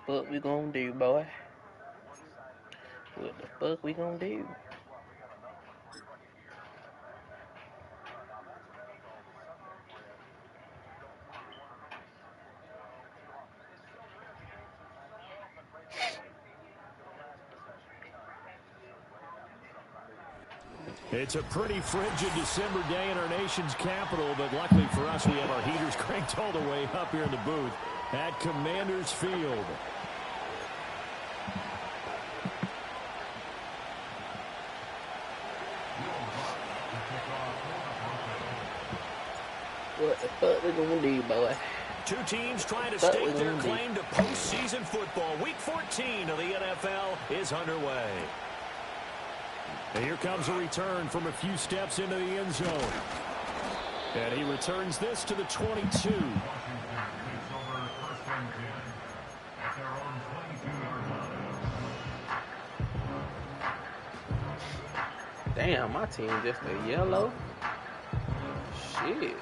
fuck we gonna do, boy? What the fuck we gonna do? It's a pretty frigid December day in our nation's capital, but luckily for us, we have our heaters cranked all the way up here in the booth at Commanders Field. What the fuck we gonna do, boy? Two teams trying to stake their claim to postseason football. Week 14 of the NFL is underway. And here comes a return from a few steps into the end zone. And he returns this to the 22. Damn, my team just a yellow. Shit.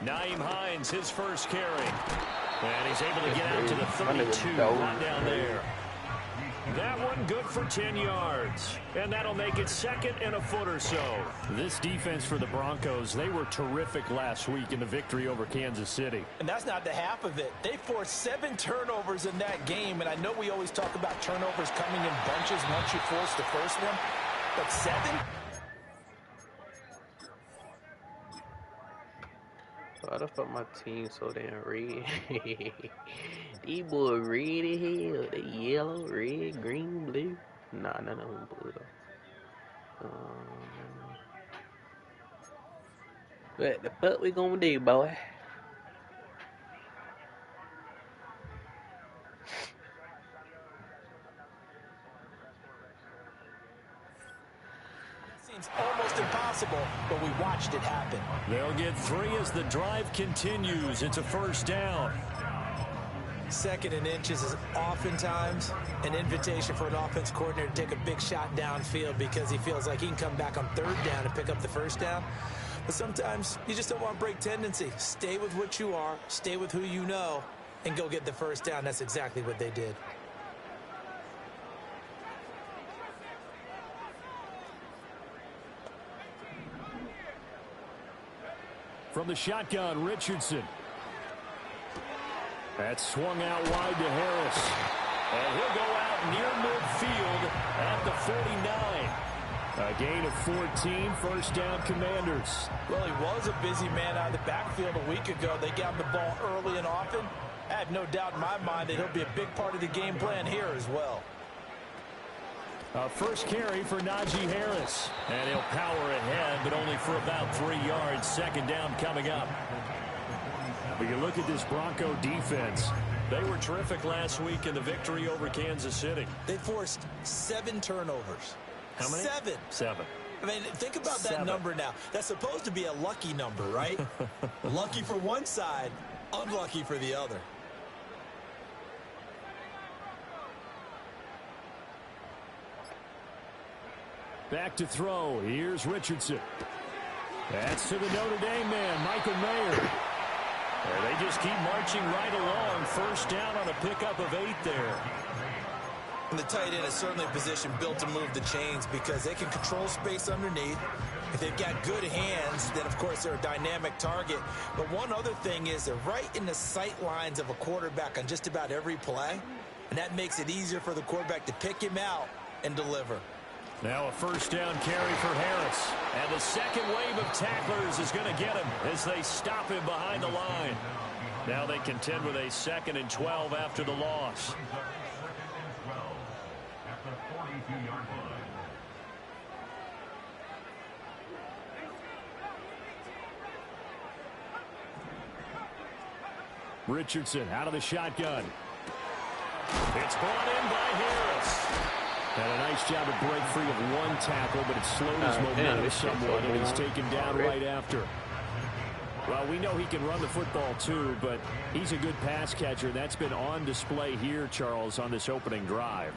Nyheim Hines, his first carry. And he's able to get out to the 32. Right down there. That one good for 10 yards. And that'll make it second and a foot or so. This defense for the Broncos, they were terrific last week in the victory over Kansas City. And that's not the half of it. They forced 7 turnovers in that game. And I know we always talk about turnovers coming in bunches once you force the first one. But 7? Why the fuck my team so damn red? These boys red as hell. They yellow, red, green, blue. Nah, none of them blue though. What the fuck we gonna do, boy? Almost impossible, but we watched it happen. They'll get 3 as the drive continues. It's a first down. Second and inches is oftentimes an invitation for an offense coordinator to take a big shot downfield because he feels like he can come back on third down and pick up the first down. But sometimes you just don't want to break tendency. Stay with what you are, stay with who you know, and go get the first down. That's exactly what they did. From the shotgun, Richardson. That's swung out wide to Harris. And he'll go out near midfield at the 49. A gain of 14, first down Commanders. Well, he was a busy man out of the backfield a week ago. They got the ball early and often. I have no doubt in my mind that he'll be a big part of the game plan here as well. First carry for Najee Harris. And he'll power ahead, but only for about 3 yards. Second down coming up. But you look at this Bronco defense. They were terrific last week in the victory over Kansas City. They forced 7 turnovers. How many? 7. 7. I mean, think about that number now. That's supposed to be a lucky number, right? Lucky for one side, unlucky for the other. Back to throw. Here's Richardson. That's to the Notre Dame man, Michael Mayer. And they just keep marching right along. First down on a pickup of 8 there. And the tight end is certainly a position built to move the chains because they can control space underneath. If they've got good hands, then, of course, they're a dynamic target. But one other thing is they're right in the sight lines of a quarterback on just about every play. And that makes it easier for the quarterback to pick him out and deliver. Now a first down carry for Harris. And the second wave of tacklers is going to get him as they stop him behind the line. Now they contend with a 2nd and 12 after the loss. Richardson out of the shotgun. It's brought in by Harris. And a nice job to break free of one tackle, but it slowed his momentum somewhat, and he's taken down right after. Well, we know he can run the football too, but he's a good pass catcher. That's been on display here, Charles, on this opening drive.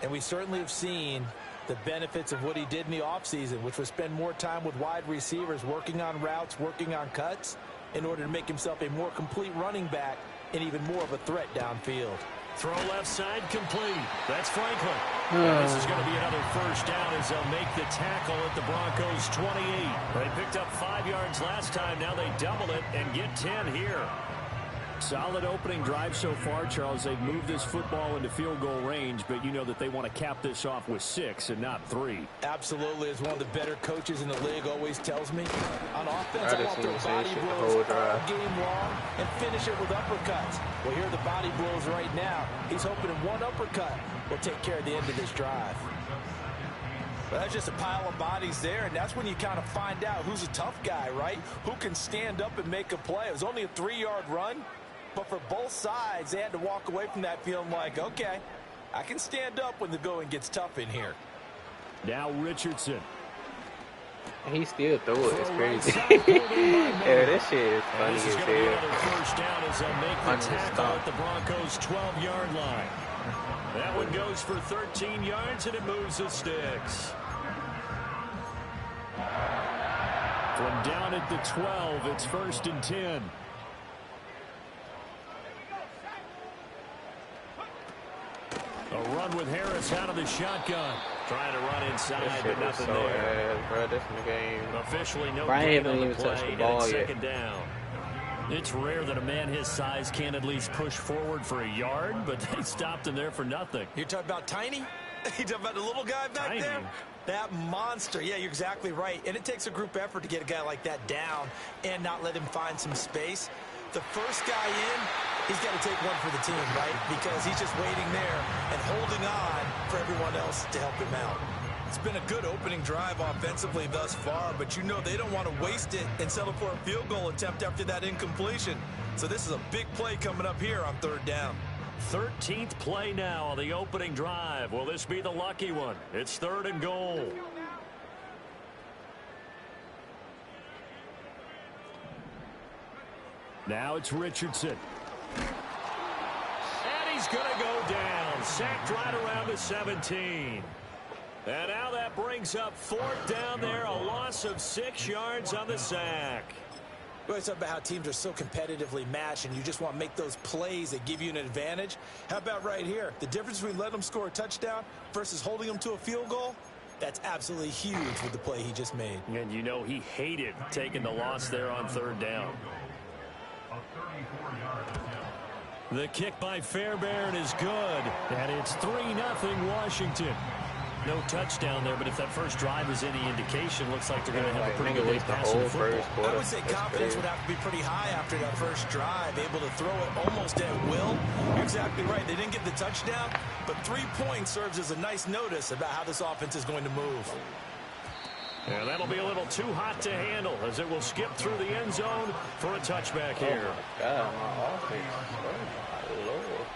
And we certainly have seen The benefits of what he did in the offseason, which was spend more time with wide receivers, working on routes, working on cuts, in order to make himself a more complete running back and even more of a threat downfield. Throw left side complete. That's Franklin. This is going to be another first down as they'll make the tackle at the Broncos' 28. They picked up 5 yards last time. Now they double it and get 10 here. Solid opening drive so far, Charles. They've moved this football into field goal range, but you know that they want to cap this off with 6 and not 3. Absolutely, as one of the better coaches in the league always tells me. On offense, I want their body blows all game long and finish it with uppercuts. Well, here are the body blows right now. He's hoping in one uppercut will take care of the end of this drive. Well, that's just a pile of bodies there, and that's when you kind of find out who's a tough guy, right? Who can stand up and make a play. It was only a 3-yard run. But for both sides, they had to walk away from that feeling like, okay, I can stand up when the going gets tough in here. Now Richardson. He still threw it. It's crazy. Yeah, this shit is funny as hell. First down as they'll make the tackle at the Broncos' 12-yard line. That one goes for 13 yards, and it moves the sticks. From down at the 12, it's 1st and 10. A run with Harris out of the shotgun. Trying to run inside, but nothing there. Bro, this in the game. Officially no Brian gain on the even touched play, the ball and yet. second down. It's rare that a man his size can't at least push forward for a yard, but they stopped him there for nothing. You're talking about Tiny? You talking about the little guy back there? That monster. Yeah, you're exactly right. And it takes a group effort to get a guy like that down and not let him find some space. The first guy in, he's got to take one for the team, right? Because he's just waiting there and holding on for everyone else to help him out. It's been a good opening drive offensively thus far, but you know they don't want to waste it and settle for a field goal attempt after that incompletion. So this is a big play coming up here on 3rd down. 13th play now on the opening drive. Will this be the lucky one? It's 3rd and goal. Now it's Richardson. And he's going to go down. Sacked right around the 17. And now that brings up 4th down there. A loss of 6 yards on the sack. We always talk about how teams are so competitively matched and you just want to make those plays that give you an advantage. How about right here? The difference between letting them score a touchdown versus holding them to a field goal? That's absolutely huge with the play he just made. And you know he hated taking the loss there on 3rd down. The kick by Fairbairn is good. And it's 3-0 Washington. No touchdown there, but if that first drive is any indication, looks like they're going to have a pretty good day passing the football. I would say confidence would have to be pretty high after that first drive, able to throw it almost at will. You're exactly right. They didn't get the touchdown, but 3 points serves as a nice notice about how this offense is going to move. And that'll be a little too hot to handle as it will skip through the end zone for a touchback here. Oh my God, my offense. Oh my Lord.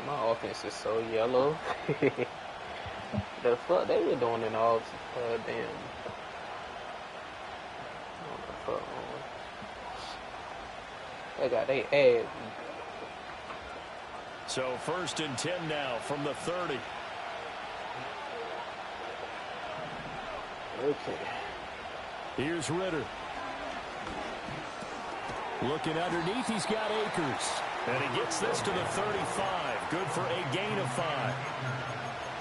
My offense is so yellow. The fuck they were doing in all damn. What the fuck? They got they ass. So 1st and 10 now from the 30. Okay. Here's Ritter. Looking underneath, he's got Akers. And he gets this to the 35. Good for a gain of 5.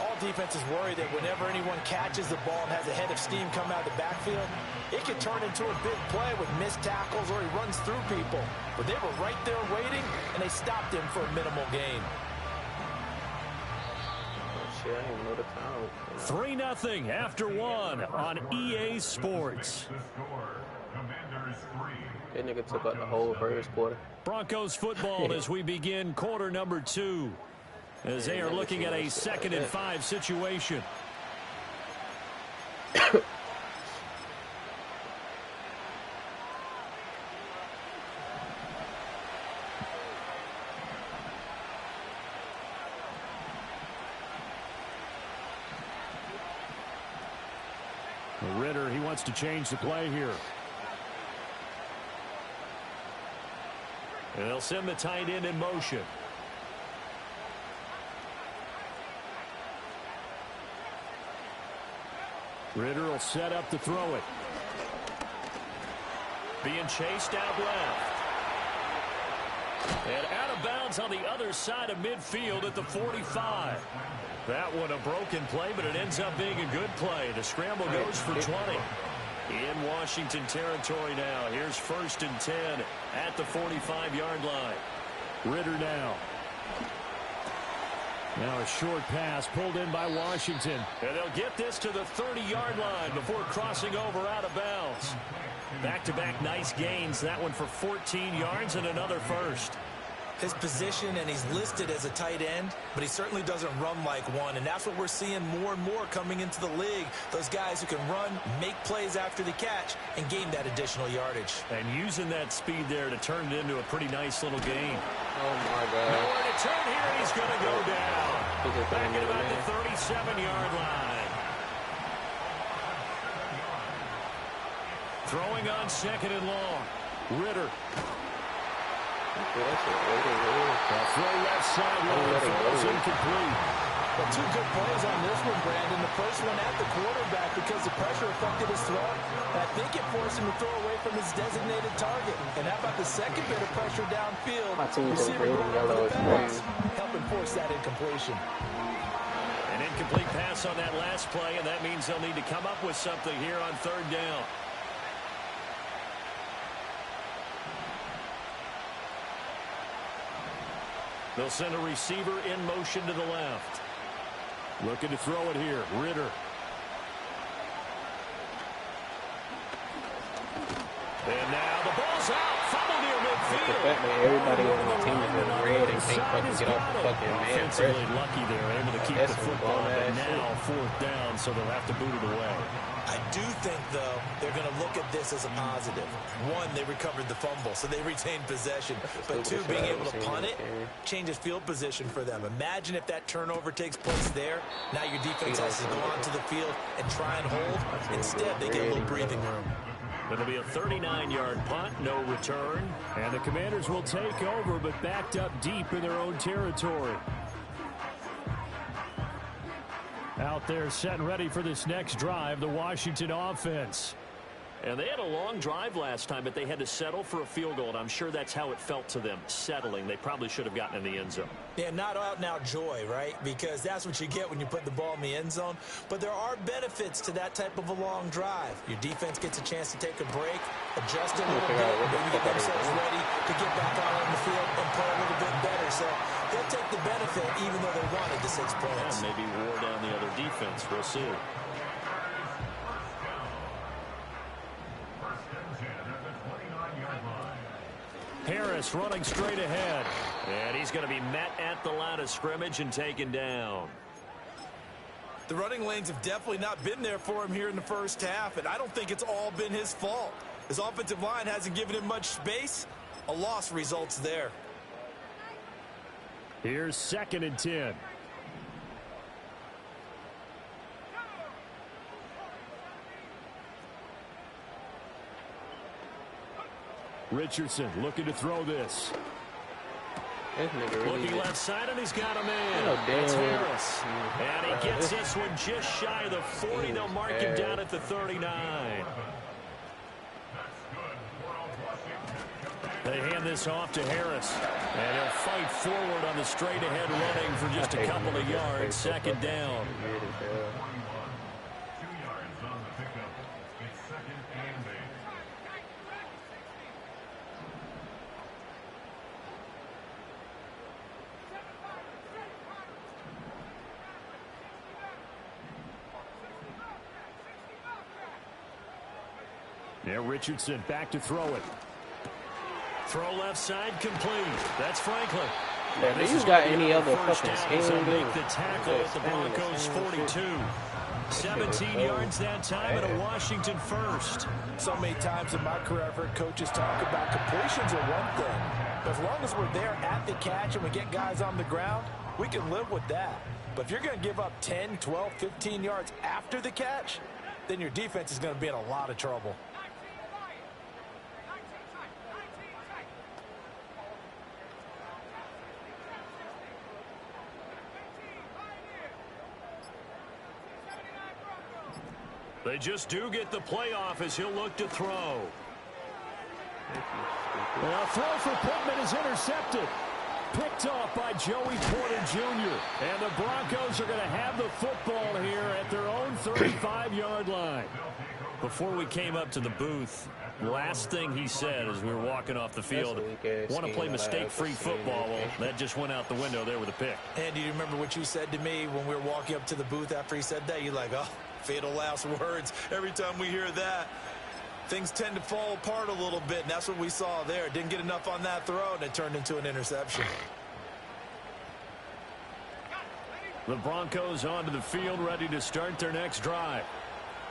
All defenses worry that whenever anyone catches the ball and has a head of steam come out of the backfield, it can turn into a big play with missed tackles or he runs through people. But they were right there waiting, and they stopped him for a minimal gain. Oh, shit, I didn't even know the time. 3-0 after 1 on EA Sports. That nigga took out the whole first quarter. Broncos football as we begin quarter number 2. As they are looking at a 2nd and 5 situation. Ritter, he wants to change the play here. And they'll send the tight end in motion. Ritter will set up to throw it. Being chased out left. And out of bounds on the other side of midfield at the 45. That one a broken play, but it ends up being a good play. The scramble goes for 20. In Washington territory now. Here's 1st and 10 at the 45-yard line. Ritter now. Now a short pass pulled in by Washington. And they'll get this to the 30-yard line before crossing over out of bounds. Back-to-back nice gains. That one for 14 yards and another first. His position, and he's listed as a tight end, but he certainly doesn't run like one, and that's what we're seeing more and more coming into the league. Those guys who can run, make plays after the catch, and gain that additional yardage. And using that speed there to turn it into a pretty nice little gain. Oh, my God. Nowhere to turn here, and he's going to go down. Back at about the 37-yard line. Throwing on 2nd and long. Ritter. Throw left sideline throws incomplete. Well, 2 good plays on this one, Brandon. The first one at the quarterback because the pressure affected his throw. And I think it forced him to throw away from his designated target. And how about the second bit of pressure downfield? My team's Receiver in going yellow over the pass, helping force that incompletion. An incomplete pass on that last play, and that means they'll need to come up with something here on 3rd down. They'll send a receiver in motion to the left. Looking to throw it here. Ritter. And now the ball's out. Fumble near midfield. The fact that everybody on the team is in red and can't fucking get off the fucking man. Offensively lucky there, able to keep the football, but now 4th down, so they'll have to boot it away. I do think, though, they're going to look at this as a positive. 1, they recovered the fumble, so they retained possession. But 2, being able to punt it changes field position for them. Imagine if that turnover takes place there. Now your defense has to go onto the field and try and hold. Instead, they get a little breathing room. It'll be a 39-yard punt, no return. And the Commanders will take over, but backed up deep in their own territory. Out there set and ready for this next drive, the Washington offense. And they had a long drive last time, but they had to settle for a field goal, and I'm sure that's how it felt to them, settling. They probably should have gotten in the end zone. Yeah, not out-and-out joy, right? Because that's what you get when you put the ball in the end zone. But there are benefits to that type of a long drive. Your defense gets a chance to take a break, adjust a little bit, maybe get themselves ready to get back out on the field and play a little bit better. So they'll take the benefit even though they wanted the 6 points. And maybe wore down the other defense. We'll see. Harris running straight ahead. And he's going to be met at the line of scrimmage and taken down. The running lanes have definitely not been there for him here in the first half, and I don't think it's all been his fault. His offensive line hasn't given him much space. A loss results there. Here's 2nd and 10. Richardson looking to throw this. Looking left side, and he's got a man. It's Harris. And he gets this one just shy of the 40. They'll mark him down at the 39. They hand this off to Harris. And he'll fight forward on the straight-ahead running for just a couple of yards. 2nd down. Now Richardson back to throw it. Throw left side complete. That's Franklin. Yeah, do you got any other fucking scheme? Make the tackle at the Broncos 42. 17 yards that time and a Washington first. So many times in my career I've heard coaches talk about completions are one thing. But as long as we're there at the catch and we get guys on the ground, we can live with that. But if you're going to give up 10, 12, 15 yards after the catch, then your defense is going to be in a lot of trouble. They just do get the playoff as he'll look to throw. A throw for Pittman is intercepted. Picked off by Joey Porter Jr. And the Broncos are going to have the football here at their own 35-yard line. Before we came up to the booth, last thing he said as we were walking off the field, want to play mistake-free football. Well, that just went out the window there with a pick. And do you remember what you said to me when we were walking up to the booth after he said that? You're like, oh, fatal last words. Every time we hear that, things tend to fall apart a little bit, and that's what we saw there. Didn't get enough on that throw, and it turned into an interception. The Broncos onto the field, ready to start their next drive.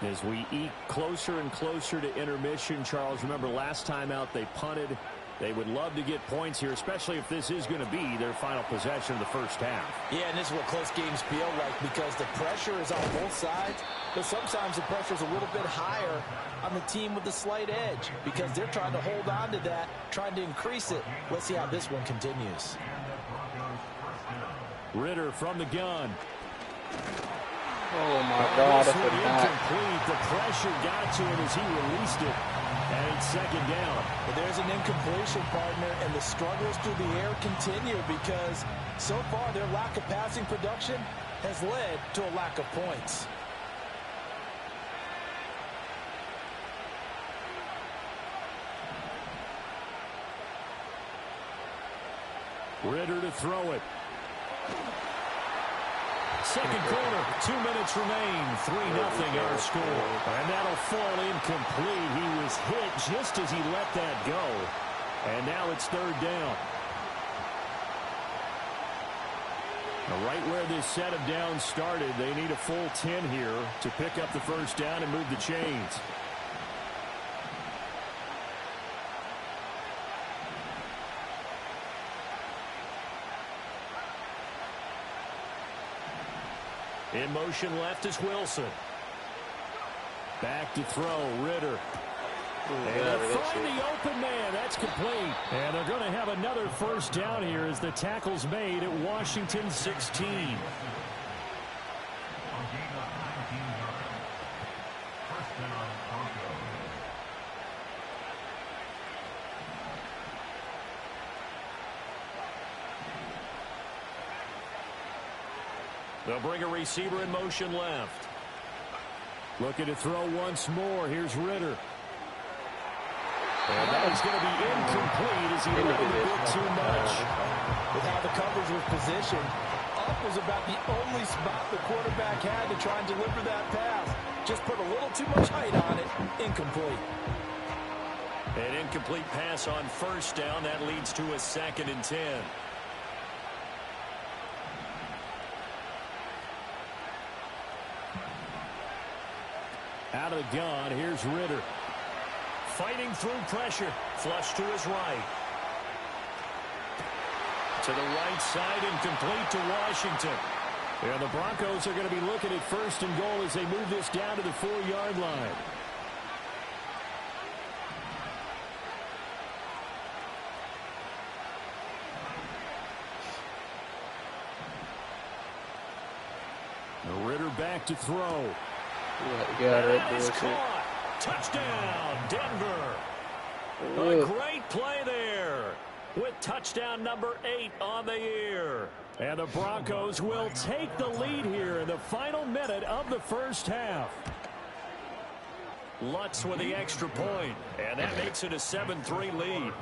As we eke closer and closer to intermission, Charles, remember last time out they punted. They would love to get points here, especially if this is going to be their final possession of the first half. Yeah, and this is what close games feel like because the pressure is on both sides, but sometimes the pressure is a little bit higher on the team with the slight edge because they're trying to hold on to that, trying to increase it. Let's see how this one continues. Ritter from the gun. Oh, my God. This one incomplete. The pressure got to him as he released it. And it's second down. But there's an incompletion, partner, and the struggles through the air continue because so far their lack of passing production has led to a lack of points. Ritter to throw it. Second quarter, 2 minutes remain, 3-0 our score. And that'll fall incomplete. He was hit just as he let that go. And now it's third down. Now right where this set of downs started, they need a full 10 here to pick up the first down and move the chains. In motion left is Wilson. Back to throw, Ritter. And they'll find the open man. That's complete. And they're going to have another first down here as the tackle's made at Washington 16. They'll bring a receiver in motion left. Looking to throw once more. Here's Ritter. And that is going to be incomplete as he let it a bit too much. With how the coverage was positioned, up was about the only spot the quarterback had to try and deliver that pass. Just put a little too much height on it. Incomplete. An incomplete pass on first down. That leads to a 2nd and 10. Out of the gun, here's Ritter. Fighting through pressure. Flush to his right. To the right side, incomplete to Washington. And the Broncos are going to be looking at 1st and goal as they move this down to the 4-yard line. The Ritter back to throw. Got it. Caught. Touchdown, Denver. A great play there with touchdown number 8 on the year. And the Broncos will take the lead here in the final minute of the first half. Lutz with the extra point, and that makes it a 7-3 lead.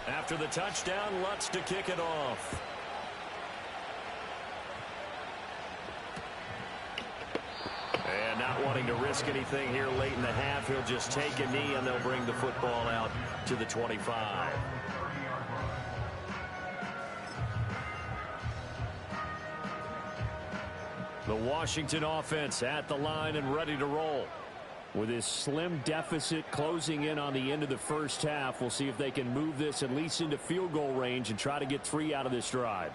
After the touchdown, Lutz to kick it off. And not wanting to risk anything here late in the half, he'll just take a knee and they'll bring the football out to the 25. The Washington offense at the line and ready to roll. With this slim deficit closing in on the end of the first half, we'll see if they can move this at least into field goal range and try to get 3 out of this drive.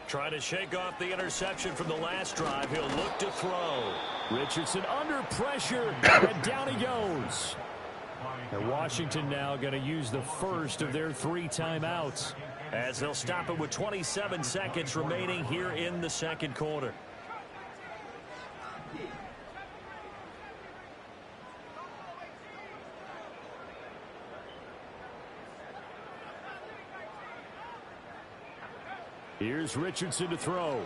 Trying to shake off the interception from the last drive. He'll look to throw. Richardson under pressure, and down he goes. And Washington now going to use the first of their 3 timeouts, as they'll stop it with 27 seconds remaining here in the second quarter. Here's Richardson to throw.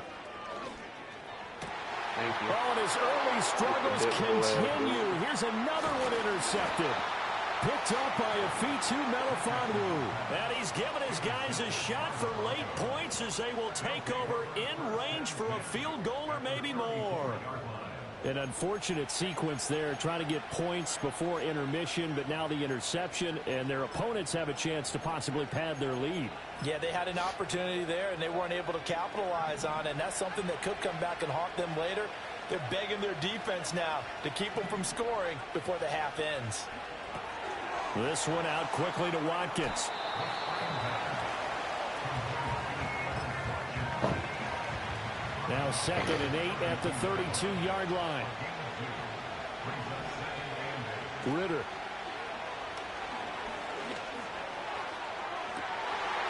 Thank you. Oh, and his early struggles continue. Here's another one intercepted. Picked up by Afitu Melifonwu. And he's given his guys a shot for late points as they will take over in range for a field goal or maybe more. An unfortunate sequence there, trying to get points before intermission, but now the interception, and their opponents have a chance to possibly pad their lead. Yeah, they had an opportunity there, and they weren't able to capitalize on it, and that's something that could come back and haunt them later. They're begging their defense now to keep them from scoring before the half ends. This one out quickly to Watkins. Now 2nd and 8 at the 32-yard line. Ritter.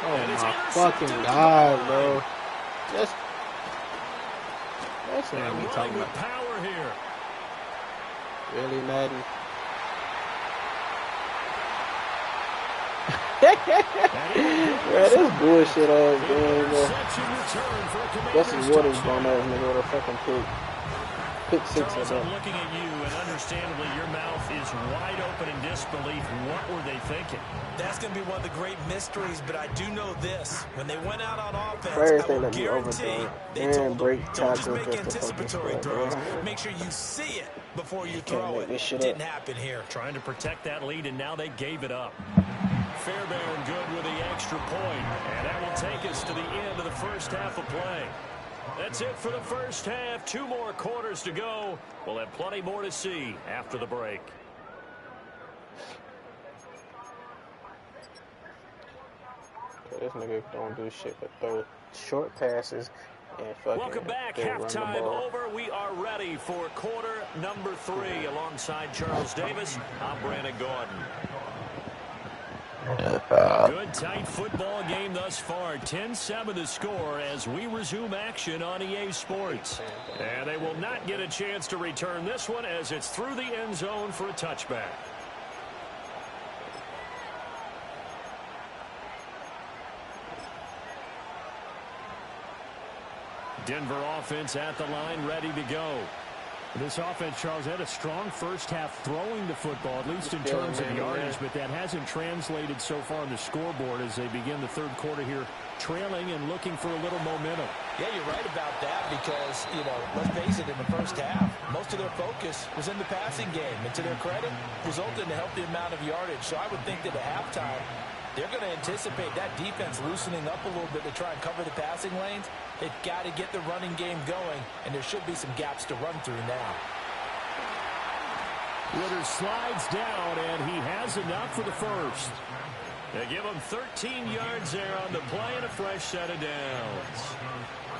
Oh my fucking God, bro. That's what I'm talking about. Power here. Really, Madden? Bro, this bullshit ass game, bro. That's his water's going out and they go to fucking pick 6 Charles, of I'm that. looking at you, and understandably, your mouth is wide open in disbelief. What were they thinking? That's going to be one of the great mysteries, but I do know this. When they went out on offense, First, I they will let me guarantee overthrow they and told break them, don't just tackle make just to fucking anticipatory score, throws. bro. Make sure you see it before you Can't throw make it. this shit Didn't up. happen here. Trying to protect that lead, and now they gave it up. Fairbairn good with the extra point, and that will take us to the end of the first half of play. That's it for the first half. 2 more quarters to go. We'll have plenty more to see after the break. This nigga don't do shit but throw short passes and fucking. Welcome back. Run the Halftime ball. over. We are ready for quarter number 3. Alongside Charles Davis, I'm Brandon Gordon. Good tight football game thus far. 10-7 to score as we resume action on EA Sports. And they will not get a chance to return this one as it's through the end zone for a touchback. Denver offense at the line, ready to go. This offense, Charles, had a strong first half throwing the football, at least in terms of yardage, but that hasn't translated so far on the scoreboard as they begin the third quarter here, trailing and looking for a little momentum. Yeah, you're right about that because, you know, let's face it, in the first half, most of their focus was in the passing game. And to their credit, resulted in a healthy amount of yardage. So I would think that at halftime, they're going to anticipate that defense loosening up a little bit to try and cover the passing lanes. They've got to get the running game going, and there should be some gaps to run through now. Ritter slides down, and he has enough for the first. They give him 13 yards there on the play and a fresh set of downs.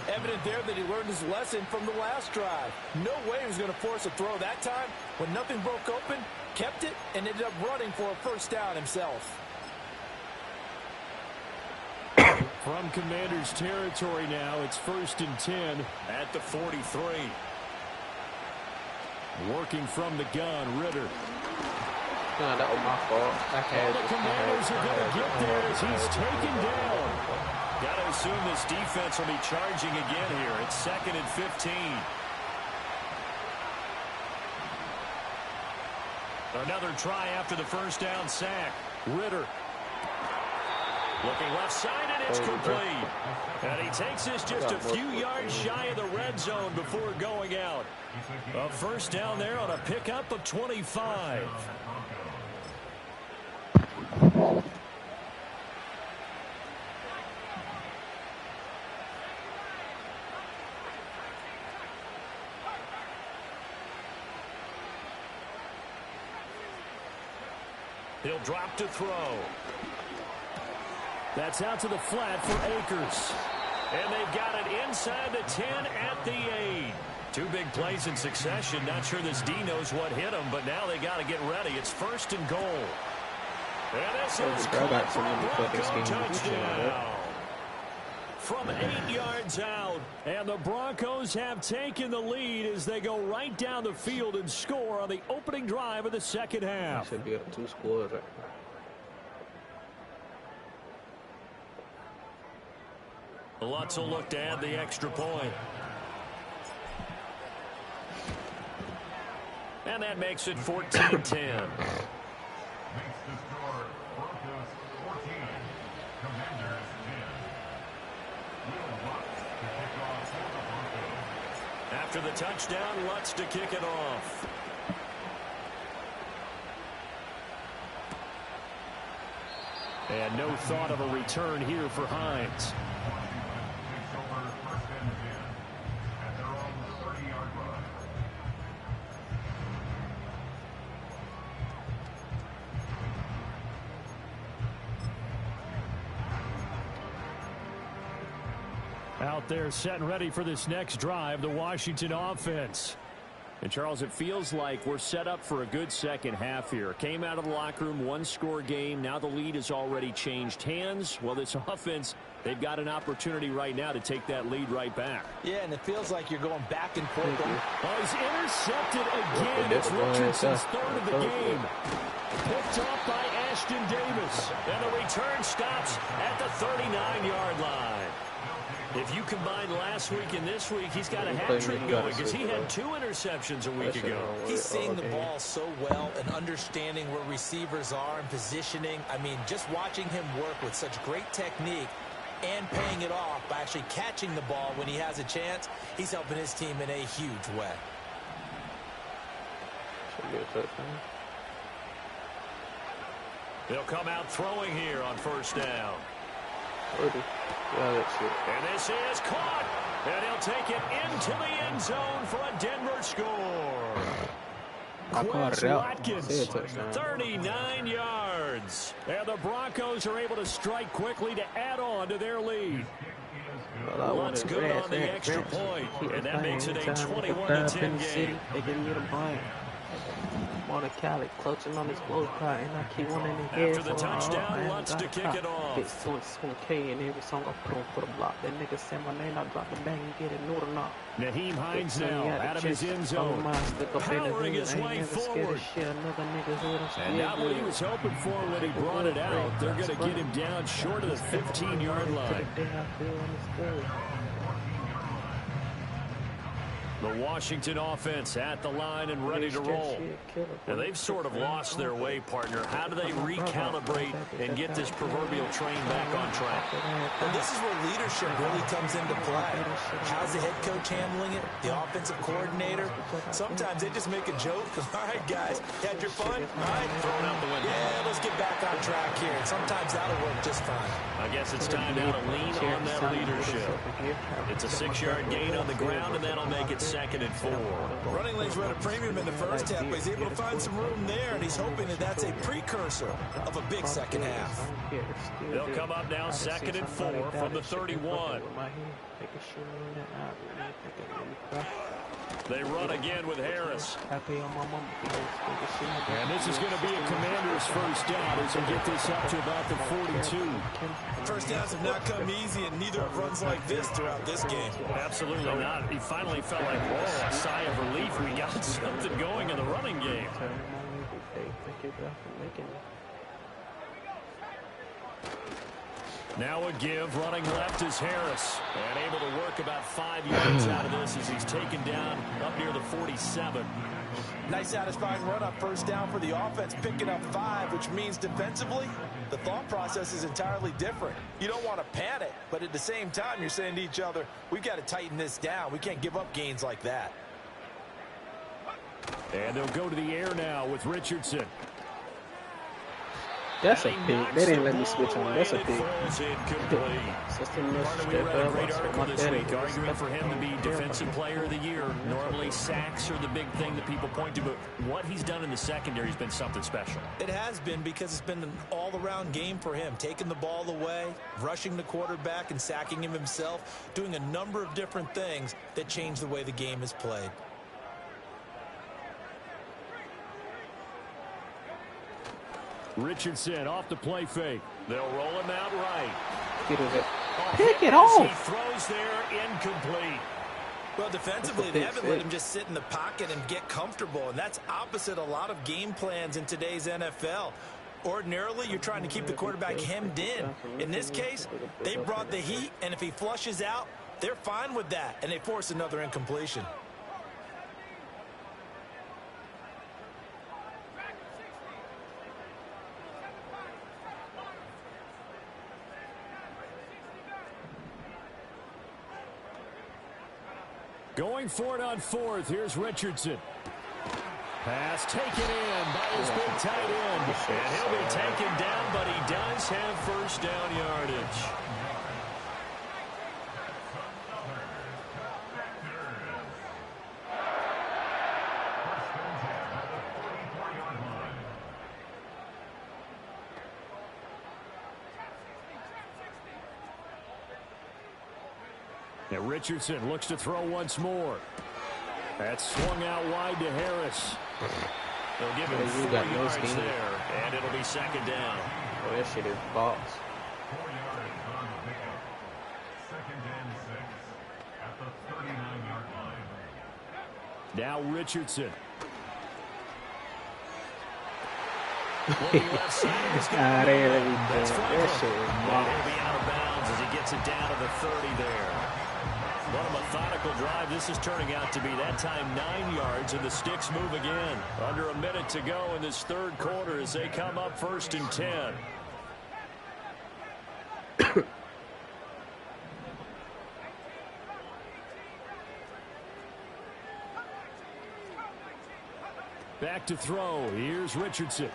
Evident there that he learned his lesson from the last drive. No way he was going to force a throw that time. When nothing broke open, kept it, and ended up running for a first down himself. From Commanders territory now, it's 1st and 10 at the 43. Working from the gun, Ritter. No, that was my fault. The Commanders are going to get there as he's taken down. Got to assume this defense will be charging again here. It's 2nd and 15. Another try after the first down sack. Ritter. Looking left side, and it's complete. And he takes this just a few yards shy of the red zone before going out. A first down there on a pickup of 25. He'll drop to throw. That's out to the flat for Akers. And they've got it inside the 10 at the 8. 2 big plays in succession. Not sure this D knows what hit him, but now they got to get ready. It's 1st and goal. And this is caught for a Bronco touchdown. From 8 yards out, and the Broncos have taken the lead as they go right down the field and score on the opening drive of the second half. Should be up 2 scores right now. Lutz will look to add the extra point. And that makes it 14-10. After the touchdown, Lutz to kick it off. And no thought of a return here for Hines. Out there set and ready for this next drive, the Washington offense. And Charles, it feels like we're set up for a good second half here. Came out of the locker room, 1-score game. Now the lead has already changed hands. Well, this offense, they've got an opportunity right now to take that lead right back. Yeah, and it feels like you're going back and forth. Oh, he's intercepted again. It's Richardson's third of the game. Picked off by Ashton Davis. And the return stops at the 39-yard line. If you combine last week and this week, he's got a hat trick going because he had 2 interceptions a week ago. He's seeing the ball so well and understanding where receivers are and positioning. I mean, just watching him work with such great technique and paying it off by actually catching the ball when he has a chance, he's helping his team in a huge way. They'll come out throwing here on first down. And this is caught. And he'll take it into the end zone for a Denver score. Quez Watkins, 39 yards. And the Broncos are able to strike quickly to add on to their lead. Lutz good on the extra point. And that makes it a 21-10 game. They give me the point. On a Cali, clutching on his clothes cry, and I keep one in the head. After the touchdown, Lutz to kick it off. Hit soon K and every song I put on for the block. That nigga say my name, I drop the bang and get it, no or not. Naheem Hines now out of his end zone, powering his way forward. And not what he was hoping for when he brought it out. They're going to get him down short of the 15-yard line. The Washington offense at the line and ready to roll. Now, they've sort of lost their way, partner. How do they recalibrate and get this proverbial train back on track? Well, this is where leadership really comes into play. How's the head coach handling it? The offensive coordinator? Sometimes they just make a joke. All right, guys, had your fun? All right, thrown out the window. Yeah, let's get back on track here. And sometimes that'll work just fine. I guess it's time now to lean on that leadership. It's a 6-yard gain on the ground, and that'll make it 2nd and 4. Running lanes were at a premium in the first half, but he's able to find some room there, and he's hoping that that's a precursor of a big second half. They'll come up now 2nd and 4 from the 31. They run again with Harris. And this is going to be a Commander's first down as they get this up to about the 42. First downs have not come easy, and neither have runs like this throughout this game. Absolutely not. He finally felt like, whoa, a sigh of relief. We got something going in the running game. Now a give, running left is Harris. And able to work about 5 yards out of this as he's taken down up near the 47. Nice satisfying run up first down for the offense, picking up 5, which means defensively, the thought process is entirely different. You don't want to panic, but at the same time, you're saying to each other, we've got to tighten this down. We can't give up gains like that. And they'll go to the air now with Richardson. That's a pick. They didn't let me switch on. That's a pick. We read a great article this week arguing for him to be Defensive Player of the Year. Normally sacks are the big thing that people point to, but what he's done in the secondary has been something special. It has been, because it's been an all-around game for him. Taking the ball away, rushing the quarterback and sacking him himself, doing a number of different things that change the way the game is played. Richardson off the play fake. They'll roll him out right. Pick it off. He throws there, incomplete. Well, defensively, they haven't let him just sit in the pocket and get comfortable, and that's opposite a lot of game plans in today's NFL. Ordinarily, you're trying to keep the quarterback hemmed in. In this case, they brought the heat, and if he flushes out, they're fine with that, and they force another incompletion. Going for it on fourth. Here's Richardson. Pass taken in by his big tight end. And he'll be taken down, but he does have first down yardage. Now Richardson looks to throw once more. That's swung out wide to Harris. They'll give him 4 yards there, and it'll be second down. Oh, that shit is box. Now Richardson. Left side, that's Franklin. He'll be out of bounds as he gets it down to the 30 there. What a methodical drive this is turning out to be. That time 9 yards, and the sticks move again. Under a minute to go in this third quarter as they come up 1st and 10. Back to throw. Here's Richardson.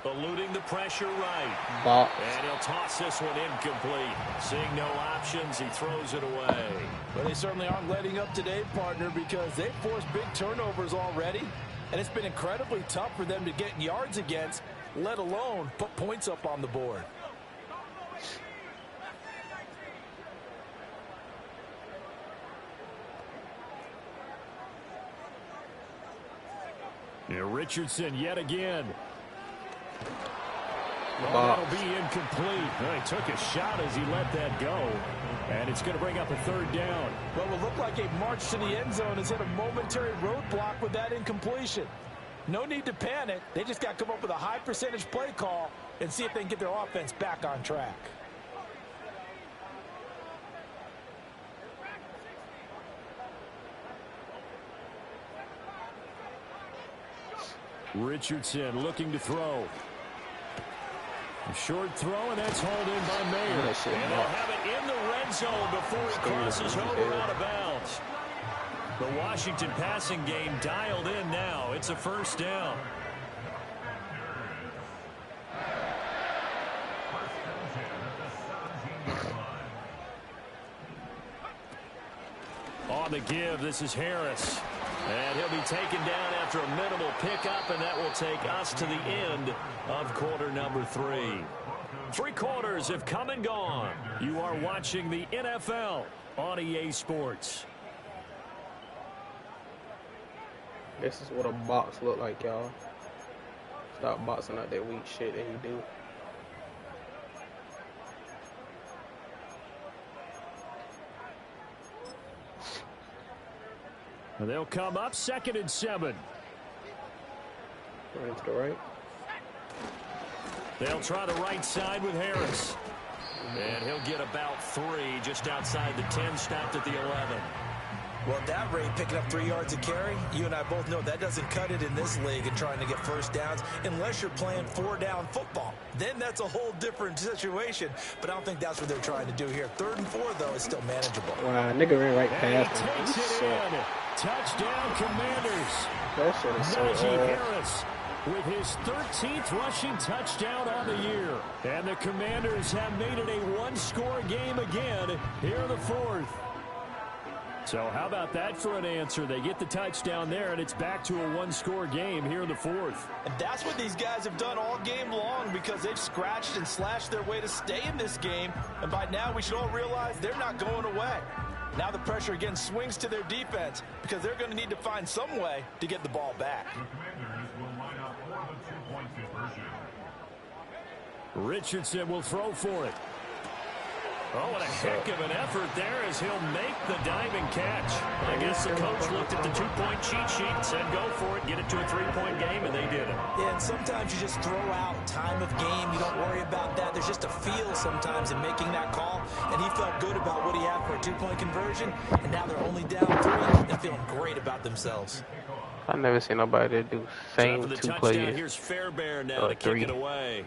Eluding the pressure right. Box. And he'll toss this one incomplete. Seeing no options, he throws it away. Well, they certainly aren't letting up today, partner, because they've forced big turnovers already. And it's been incredibly tough for them to get yards against, let alone put points up on the board. Yeah, Richardson yet again. Well, that'll be incomplete. Well, he took a shot as he let that go. And it's going to bring up a third down. Well, it will look like a march to the end zone has hit a momentary roadblock with that incompletion. No need to panic. They just got to come up with a high percentage play call and see if they can get their offense back on track. Richardson looking to throw. A short throw, and that's hauled in by Mayer. And they'll have it in the red zone before he crosses over out of bounds. The Washington passing game dialed in now. It's a first down. On the give, this is Harris. And he'll be taken down after a minimal pickup, and that will take us to the end of quarter number 3. 3 quarters have come and gone. You are watching the NFL on EA Sports. This is what a box look like, y'all. Stop boxing out that weak shit that you do. And they'll come up 2nd and 7. Running to the right. They'll try the right side with Harris. And he'll get about 3 just outside the 10, stopped at the 11. Well, at that rate, picking up 3 yards a carry, you and I both know that doesn't cut it in this league and trying to get first downs unless you're playing 4-down football. Then that's a whole different situation, but I don't think that's what they're trying to do here. 3rd and 4, though, is still manageable. Wow, nigga ran right past him. Takes it in. Touchdown, Commanders. That shit is so Najee Harris with his 13th rushing touchdown on the year. And the Commanders have made it a 1-score game again here in the 4th. So how about that for an answer? They get the touchdown there, and it's back to a 1-score game here in the 4th. And that's what these guys have done all game long because they've scratched and slashed their way to stay in this game. And by now, we should all realize they're not going away. Now the pressure again swings to their defense because they're going to need to find some way to get the ball back. Richardson will throw for it. Oh, what a heck of an effort there as he'll make the diving catch. I guess the coach looked at the two-point cheat sheet and said, go for it, get it to a three-point game, and they did it. Yeah, and sometimes you just throw out time of game. You don't worry about that. There's just a feel sometimes in making that call, and he felt good about what he had for a two-point conversion, and now they're only down 3. They're feeling great about themselves. I've never seen nobody that do same so 2 plays. Here's Fairbairn now to kick it away.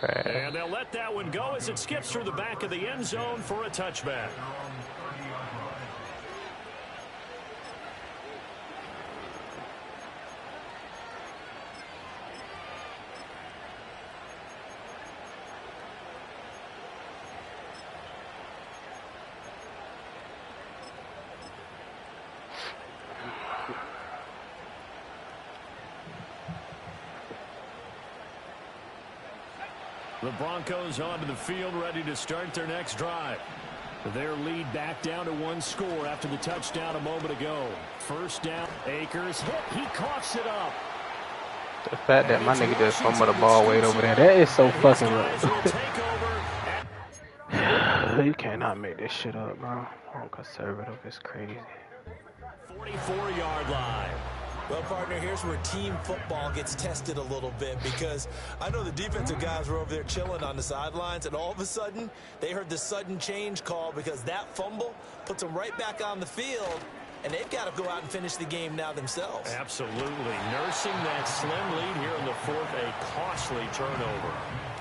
And they'll let that one go as it skips through the back of the end zone for a touchback. The Broncos onto the field, ready to start their next drive. Their lead back down to 1 score after the touchdown a moment ago. First down, Akers hit. He coughs it up. The fact that my nigga just fumbled the ball way over there, that is so fucking rough. You cannot make this shit up, bro. I'm conservative. It's crazy. 44-yard line. Well, partner, here's where team football gets tested a little bit, because I know the defensive guys were over there chilling on the sidelines, and all of a sudden, they heard the sudden change call because that fumble puts them right back on the field, and they've got to go out and finish the game now themselves. Absolutely. Nursing that slim lead here in the 4th, a costly turnover.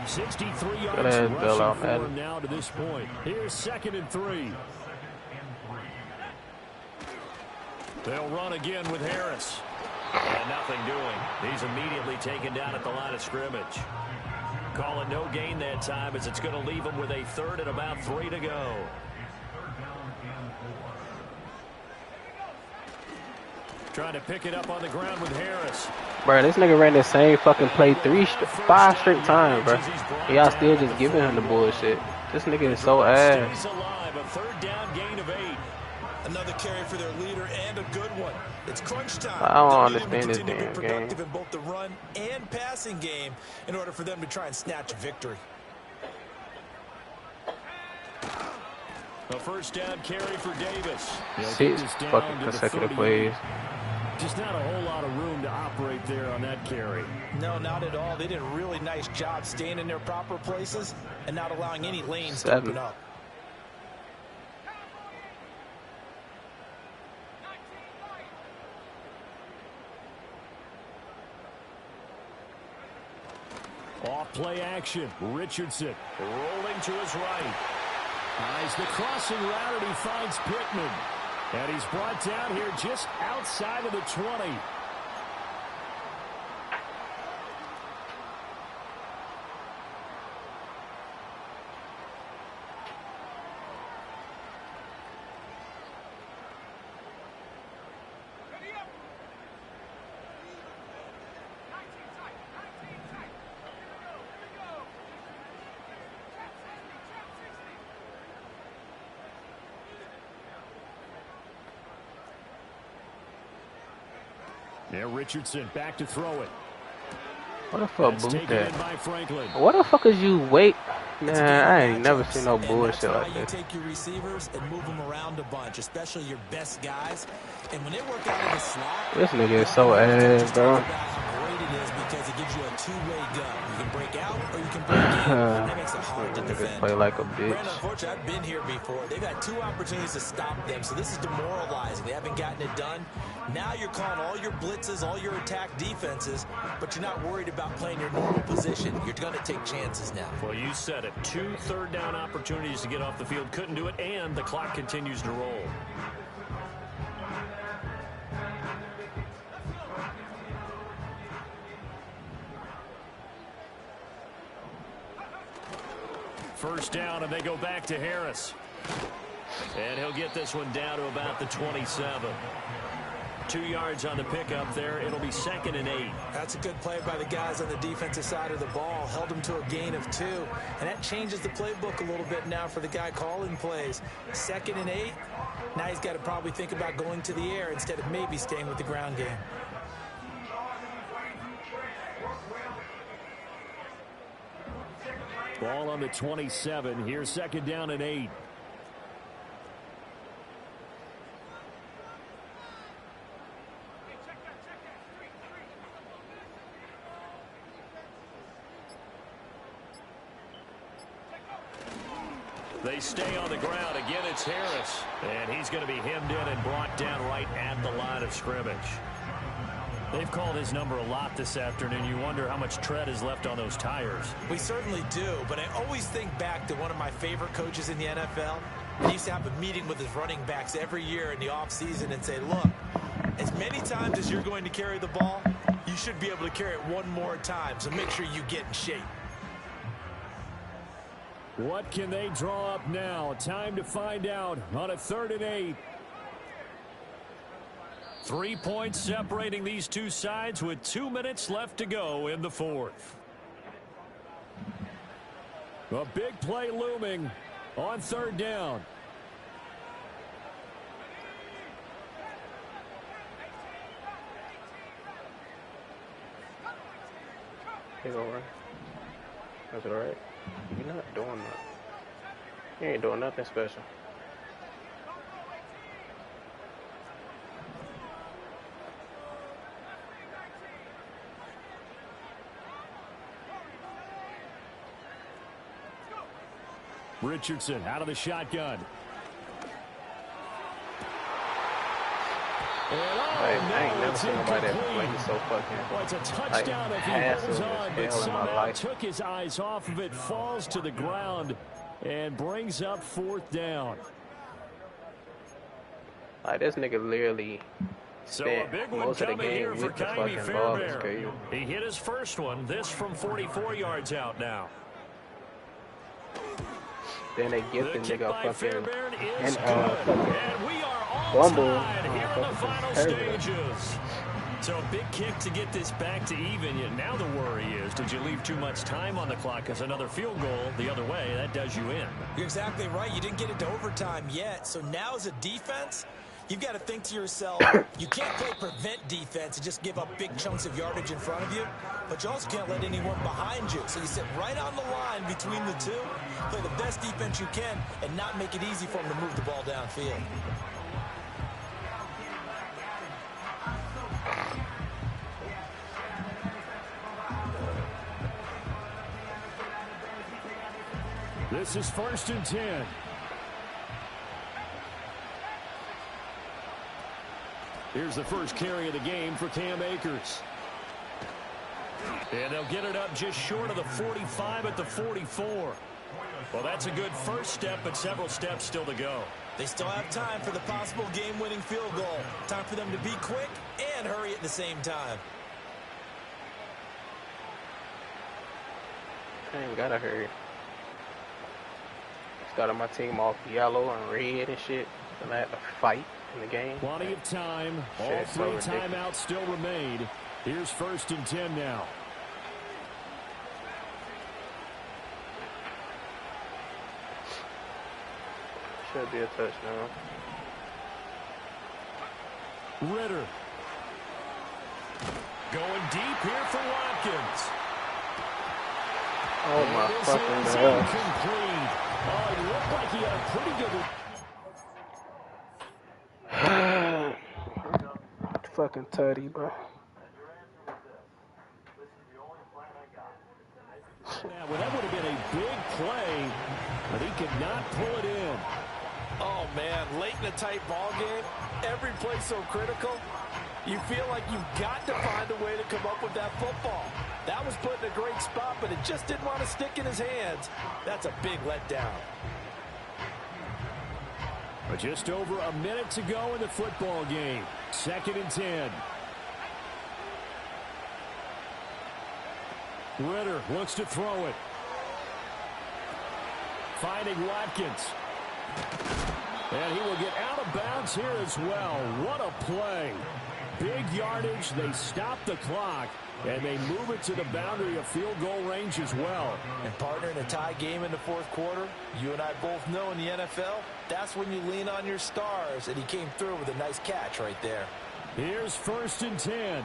63 yards rushing for him now to this point. Here's 2nd and 3. They'll run again with Harris. And nothing doing. He's immediately taken down at the line of scrimmage. Call it no gain that time as it's going to leave him with a 3rd and about 3 to go. Trying to pick it up on the ground with Harris. Bro, this nigga ran the same fucking play 5 straight times, bro. Y'all still just giving him the bullshit. This nigga is so ass. Alive, a 3rd down gain of 8. Another carry for their leader and a good one. It's crunch time. I don't understand this damn game. Productive in both the run and passing game in order for them to try and snatch a victory. A 1st down carry for Davis. 6 fucking consecutive plays. Just not a whole lot of room to operate there on that carry. No, not at all. They did a really nice job staying in their proper places and not allowing any lanes 7. to open up. Off play action. Richardson rolling to his right. Eyes the crossing route, and he finds Pittman. And he's brought down here just outside of the 20. Now Richardson back to throw it. What the fuck boot that? What the fuck is you wait? Nah, I ain't never seen no bullshit like this. You take your receivers and move them around a bunch, especially your best guys. And when they work out of the slot, this nigga is so ass, bro. Great it is because it gives you a two-way gun. You can break out or you can break in. That makes it hard to defend. Play like a bitch. Brandon, unfortunately, I've been here before. They've had 2 opportunities to stop them, so this is demoralizing. They haven't gotten it done. Now you're calling all your blitzes, all your attack defenses, but you're not worried about playing your normal position. You're going to take chances now. Well, you said it. 2 third down opportunities to get off the field. Couldn't do it, and the clock continues to roll. First down, and they go back to Harris. And he'll get this one down to about the 27. 2 yards on the pickup there. It'll be 2nd and 8. That's a good play by the guys on the defensive side of the ball. Held them to a gain of 2. And that changes the playbook a little bit now for the guy calling plays. 2nd and 8. Now he's got to probably think about going to the air instead of maybe staying with the ground game. Ball on the 27. Here's 2nd down and 8. They stay on the ground. Again, it's Harris. And he's going to be hemmed in and brought down right at the line of scrimmage. They've called his number a lot this afternoon. You wonder how much tread is left on those tires. We certainly do, but I always think back to one of my favorite coaches in the NFL. He used to have a meeting with his running backs every year in the offseason and say, look, as many times as you're going to carry the ball, you should be able to carry it one more time, so make sure you get in shape. What can they draw up now? Time to find out on a 3rd and 8. 3 points separating these two sides with 2 minutes left to go in the 4th. A big play looming on 3rd down. He's all right. That's all right. You're not doing that. You ain't doing nothing special. Richardson out of the shotgun. I ain't never seen nobody that play so fucking. Well, it's a touchdown if he holds on, but somehow took his eyes off of it, falls to the ground, and brings up 4th down. Like, this nigga literally spent most of the game with the fucking ball. It's crazy. He hit his first one, this from 44 yards out now. Then they get the nigga fucking and we are fumble here in the final stages. So a big kick to get this back to even. Yet now the worry is, did you leave too much time on the clock? Because another field goal the other way, that does you in. You're exactly right. You didn't get it to overtime yet. So now as a defense, you've got to think to yourself, you can't play prevent defense and just give up big chunks of yardage in front of you, but you also can't let anyone behind you. So you sit right on the line between the two, play the best defense you can, and not make it easy for them to move the ball downfield. This is 1st and 10. Here's the first carry of the game for Cam Akers. And they'll get it up just short of the 45 at the 44. Well, that's a good first step, but several steps still to go. They still have time for the possible game-winning field goal. Time for them to be quick and hurry at the same time. I ain't gotta hurry. Started my team off yellow and red and shit, and I had to fight in the game. Plenty of time. All 3 timeouts still remain. Here's 1st and 10 now. Should be a touchdown. Ritter. Going deep here for Watkins. Oh my fucking god. Incomplete. Oh, it looked like he had a pretty good... Fucking tutty, bro. Yeah, well, that would have been a big play, but he could not pull it in. Oh, man, late in a tight ball game, every play so critical, you feel like you've got to find a way to come up with that football. That was put in a great spot, but it just didn't want to stick in his hands. That's a big letdown. But just over a minute to go in the football game. 2nd and 10. Ritter looks to throw it. Finding Watkins. And he will get out of bounds here as well. What a play. Big yardage. They stop the clock. And they move it to the boundary of field goal range as well. And partner, in a tie game in the 4th quarter, you and I both know in the NFL, that's when you lean on your stars. And he came through with a nice catch right there. Here's 1st and 10.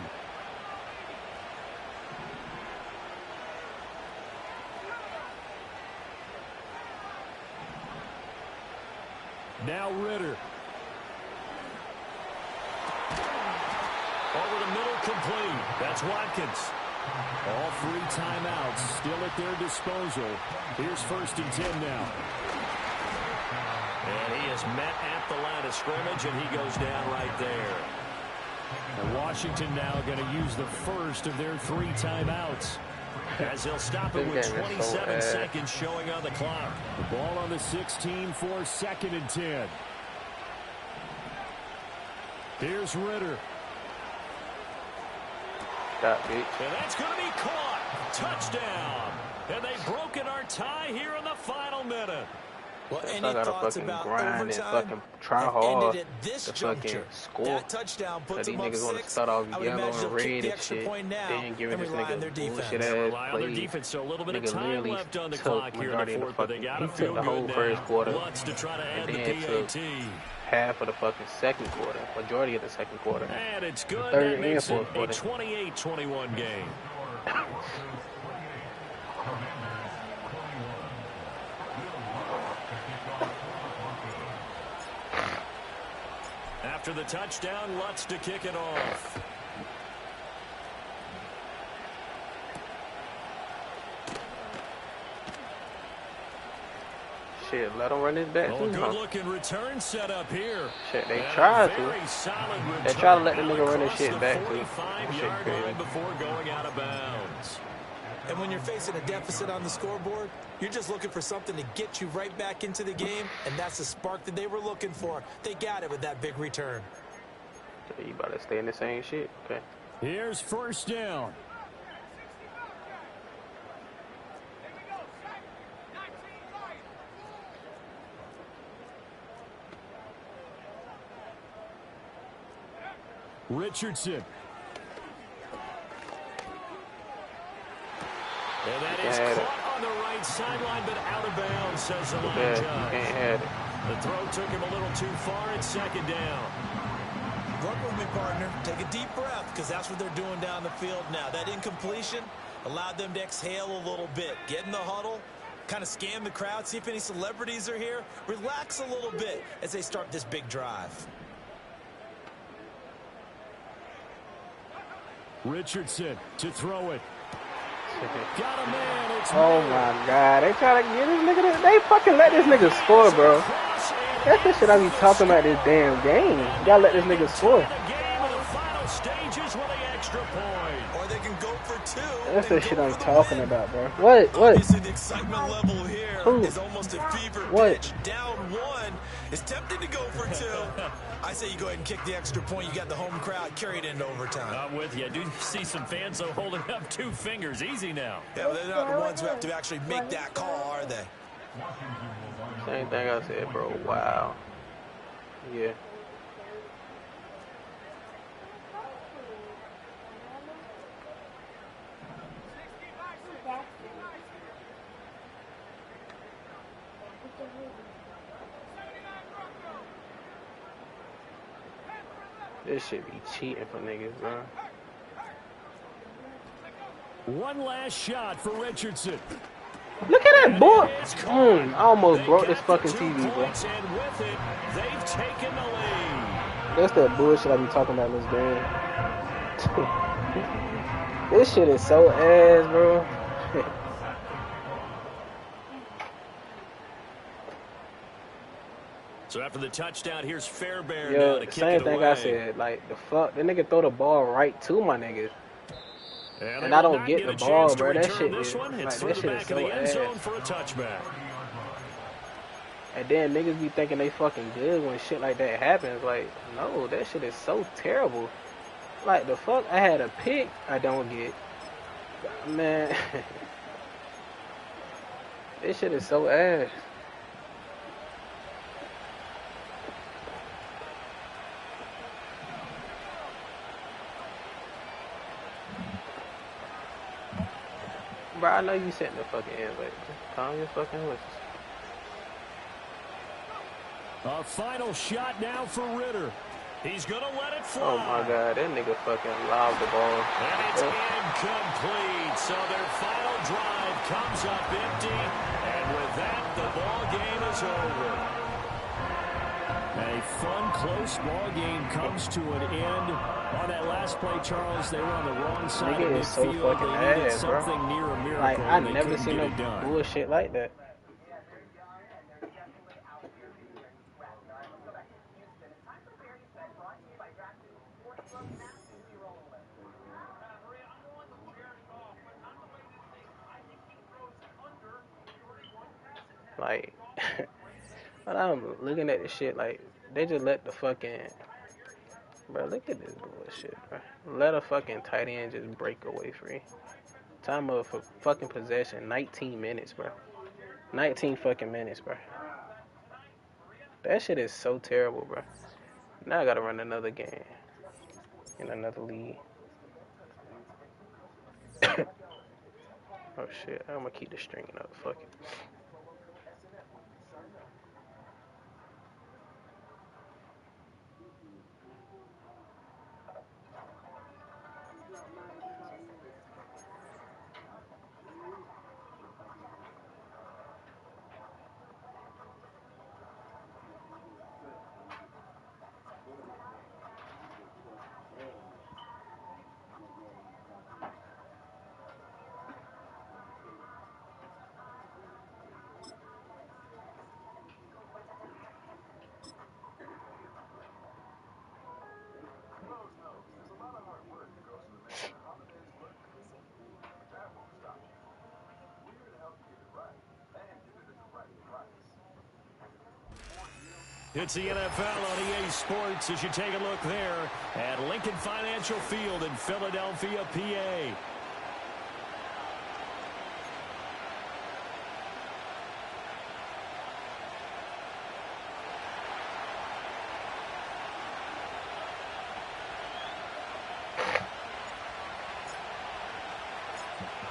Now Ritter. Over the middle, complete. That's Watkins. All 3 timeouts still at their disposal. Here's 1st and 10 now. And he is met at the line of scrimmage, and he goes down right there. And Washington now going to use the first of their 3 timeouts, as they'll stop it with 27 seconds showing on the clock. The ball on the 16 for 2nd and 10. Here's Ritter. And that's going to be caught. Touchdown. And they've broken our tie here in the final minute. Well, I any gotta thoughts fucking about grind overtime? and fucking try hard At this to juncture, fucking score. that touchdown puts These them up niggas want to 6. start off I would yellow imagine and they'll kick red the and extra shit. point now Then giving and this rely on their nigga defense. bullshit ass Rely on their plays. defense, so a little bit of Nigga time literally left on the took clock here in the majority of the 4th, but they fucking. got He to feel took the whole good first now. quarter. Lutz to try to add And the then PAT. took half of the fucking second quarter. Majority of the second quarter. And it's good. Third That and makes it fourth a quarter. 28-21 game. After the touchdown, Lutz to kick it off. Shit, let him run his back too, huh? Good-looking return set up here. Shit, they tried to. They tried to let the nigga run his shit back too. Shit crazy. Before going out of bounds. And when you're facing a deficit on the scoreboard, you're just looking for something to get you right back into the game, and that's the spark that they were looking for. They got it with that big return. So you about to stay in the same shit? Okay. Here's 1st down. Richardson. And that is caught on the right sideline, but out of bounds, says the line judge. You can't have it. The throw took him a little too far. It's 2nd down. Work with me, partner. Take a deep breath, because that's what they're doing down the field now. That incompletion allowed them to exhale a little bit. Get in the huddle, kind of scan the crowd, see if any celebrities are here. Relax a little bit as they start this big drive. Richardson to throw it. Got a man. It's oh my God, they try to get this nigga. They fucking let this nigga score, bro. That's the shit I be talking about this damn game. You gotta let this nigga score. Or they can go for 2. That's the shit I'm talking about, bro. What? Obviously, the excitement level here is almost a fever pitch. Down 1. It's tempting to go for 2. I say you go ahead and kick the extra point. You got the home crowd. Carry it into overtime. I'm with you. I do see some fans, though, holding up 2 fingers. Easy now. Yeah, but they're not the ones who have to actually make that call, are they? Same thing I said, bro. Wow. Yeah. This shit be cheating for niggas, bro. One last shot for Richardson. Look at that boy. I almost broke this fucking TV, bro. And with it, they've taken the lead. That's that bullshit I be talking about in this game. This shit is so ass, bro. So after the touchdown, here's Fairbairn Yo, now to kick same it thing away. I said. Like, the fuck? The nigga throw the ball right to my niggas. And I don't get the ball, bro. That shit is, like, that shit is so ass. For a touchback. And then niggas be thinking they fucking good when shit like that happens. Like, no, that shit is so terrible. Like, the fuck? I had a pick I don't get. Man. This shit is so ass. Bro, I know you setting the fucking end, but just calm your fucking horses. A final shot now for Ritter. He's going to let it fly. Oh my God, that nigga fucking lobbed the ball. And it's incomplete. So their final drive comes up empty. And with that, the ball game is over. A fun, close ball game comes to an end. On that last play, Charles, they were on the wrong side of midfield. So fucking they needed ass, something bro. near a miracle. Like, I never seen no done. bullshit like that. Like, when I'm looking at this shit, like, they just let the fucking, bro, look at this bullshit, bro. Let a fucking tight end just break away free. Time of fucking possession, 19 minutes, bro. 19 fucking minutes, bro. That shit is so terrible, bro. Now I gotta run another game in another league. Oh shit, I'm gonna keep the stringing up. Fuck it. It's the NFL on EA Sports as you take a look there at Lincoln Financial Field in Philadelphia, PA.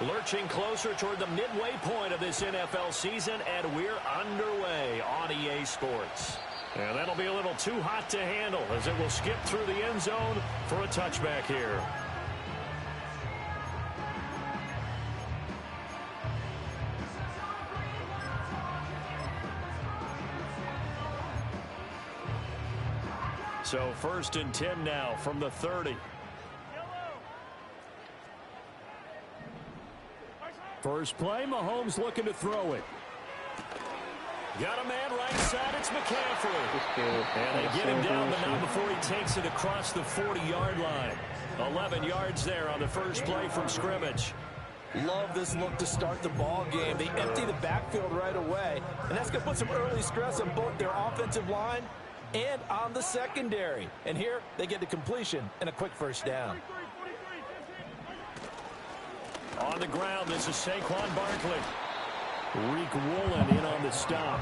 Lurching closer toward the midway point of this NFL season, and we're underway on EA Sports. And that'll be a little too hot to handle as it will skip through the end zone for a touchback here. So 1st and 10 now from the 30. First play, Mahomes looking to throw it. Got a man right side, it's McCaffrey. And they get him down the mound before he takes it across the 40-yard line. 11 yards there on the first play from scrimmage. Love this look to start the ball game. They empty the backfield right away, and that's going to put some early stress on both their offensive line and on the secondary. And here they get the completion and a quick first down. On the ground, this is Saquon Barkley. Reek Woolen in on the stop.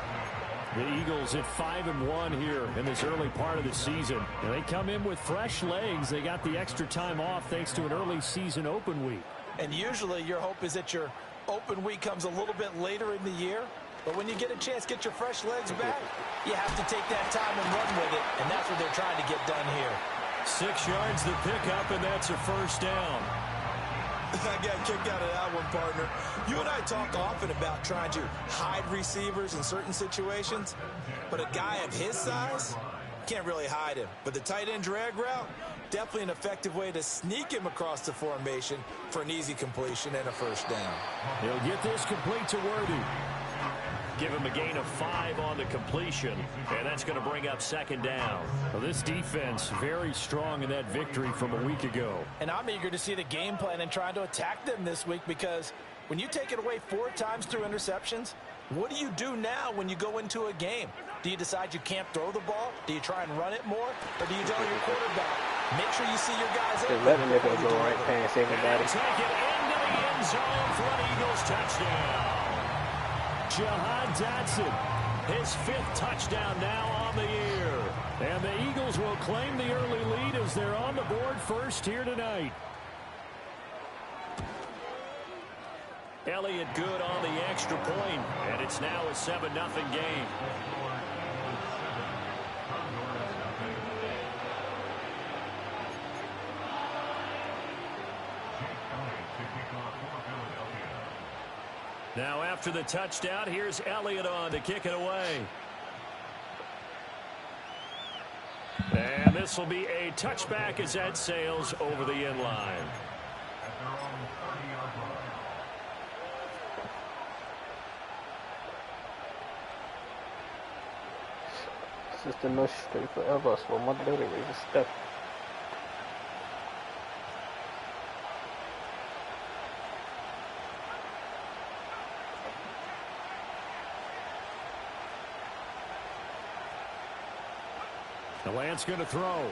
The Eagles at 5-1 here in this early part of the season. And they come in with fresh legs. They got the extra time off thanks to an early season open week. And usually your hope is that your open week comes a little bit later in the year. But when you get a chance to get your fresh legs back, you have to take that time and run with it. And that's what they're trying to get done here. 6 yards the pickup, and that's a first down. I got kicked out of that one, partner. You and I talk often about trying to hide receivers in certain situations, but a guy of his size can't really hide him. But the tight end drag route, definitely an effective way to sneak him across the formation for an easy completion and a first down. He'll get this complete to Worthy. Give him a gain of 5 on the completion, and that's going to bring up second down. Well, this defense very strong in that victory from a week ago. And I'm eager to see the game plan and trying to attack them this week, because when you take it away 4 times through interceptions, what do you do now when you go into a game? Do you decide you can't throw the ball? Do you try and run it more? Or do you tell your quarterback, make sure you see your guys just let him go right past everybody. Take it into the end zone for an Eagles touchdown. Jahan Dotson, his 5th touchdown now on the year. And the Eagles will claim the early lead as they're on the board first here tonight. Elliott good on the extra point, and it's now a 7-0 game. Now after the touchdown, here's Elliott on to kick it away. this will be a touchback as that sails over the end line. Sister no straight forever, so my daughter is a step. The Lance going to throw.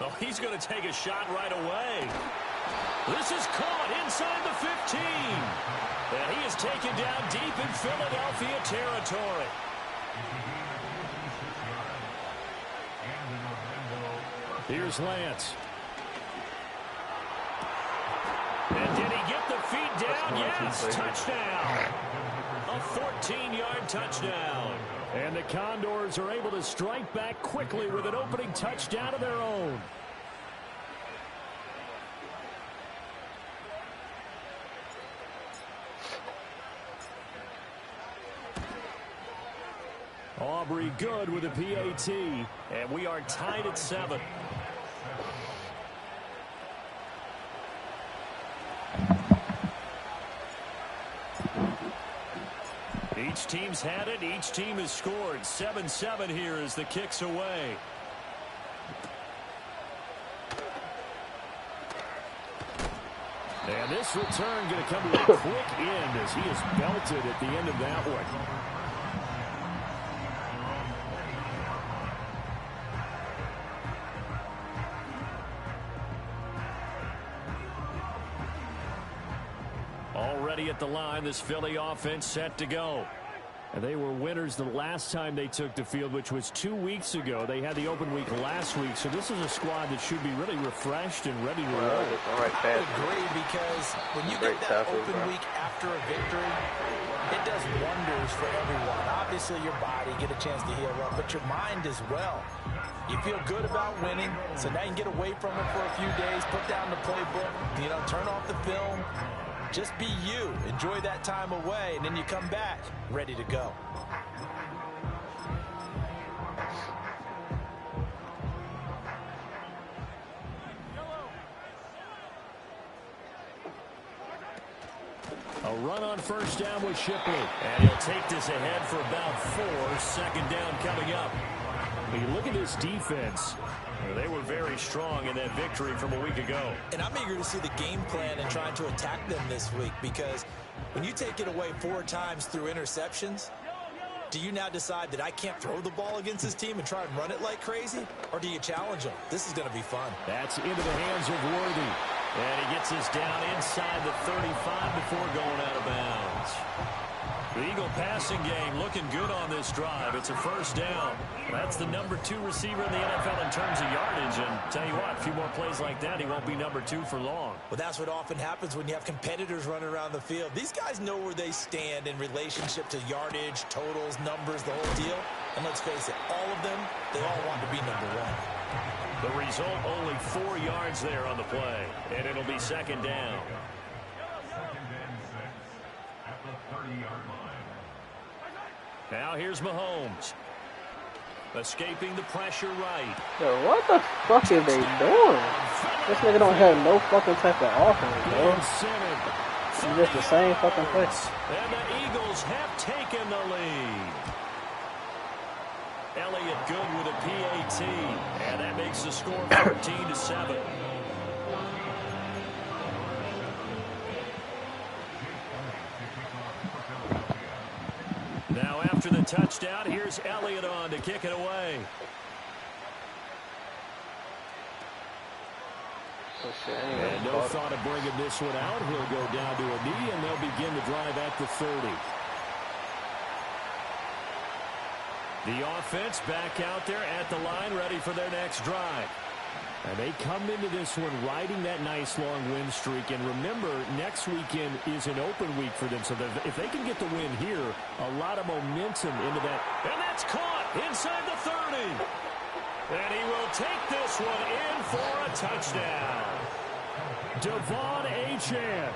Oh, he's going to take a shot right away. This is caught inside the 15. And he is taken down deep in Philadelphia territory. Here's Lance. And did he get the feet down? Yes, touchdown. A 14-yard touchdown. And the Condors are able to strike back quickly with an opening touchdown of their own. Aubrey good with a PAT, and we are tied at 7. Each team's had it. Each team has scored. 7-7 here as the kick's away. And this return going to come to a quick end as he is belted at the end of that one. Already at the line, this Philly offense set to go. And they were winners the last time they took the field, which was 2 weeks ago. They had the open week last week, so this is a squad that should be really refreshed and ready to roll. I agree, because when you get that open week after a victory, it does wonders for everyone. Obviously, your body get a chance to heal up, but your mind as well. You feel good about winning, so now you can get away from it for a few days, put down the playbook, turn off the film. Just be you. Enjoy that time away, and then you come back ready to go. A run on first down with Shipley. And he'll take this ahead for about 4. Second down coming up. When you look at this defense, they were very strong in that victory from a week ago. And I'm eager to see the game plan and trying to attack them this week, because when you take it away 4 times through interceptions, do you now decide that I can't throw the ball against this team and try and run it like crazy? Or do you challenge them? This is going to be fun. That's into the hands of Worthy. And he gets this down inside the 35 before going out of bounds. The Eagle passing game looking good on this drive. It's a first down. That's the number 2 receiver in the NFL in terms of yardage. And tell you what, a few more plays like that, he won't be number 2 for long. Well, that's what often happens when you have competitors running around the field. These guys know where they stand in relationship to yardage, totals, numbers, the whole deal. And let's face it, all of them, they all want to be number 1. The result, only 4 yards there on the play. And it'll be second down. Now here's Mahomes. Escaping the pressure right. Yo, what the fuck is they doing? This nigga don't have no fucking type of offense, bro. It's just the same fucking place. And the Eagles have taken the lead. Elliott good with a PAT. And that makes the score 14-7. Now after the touchdown, here's Elliott on to kick it away. And no thought of bringing this one out. He'll go down to a knee, and they'll begin the drive at the 30. The offense back out there at the line, ready for their next drive. And they come into this one riding that nice long win streak. And remember, next weekend is an open week for them. So if they can get the win here, a lot of momentum into that. And that's caught inside the 30. And he will take this one in for a touchdown. Devon Achane,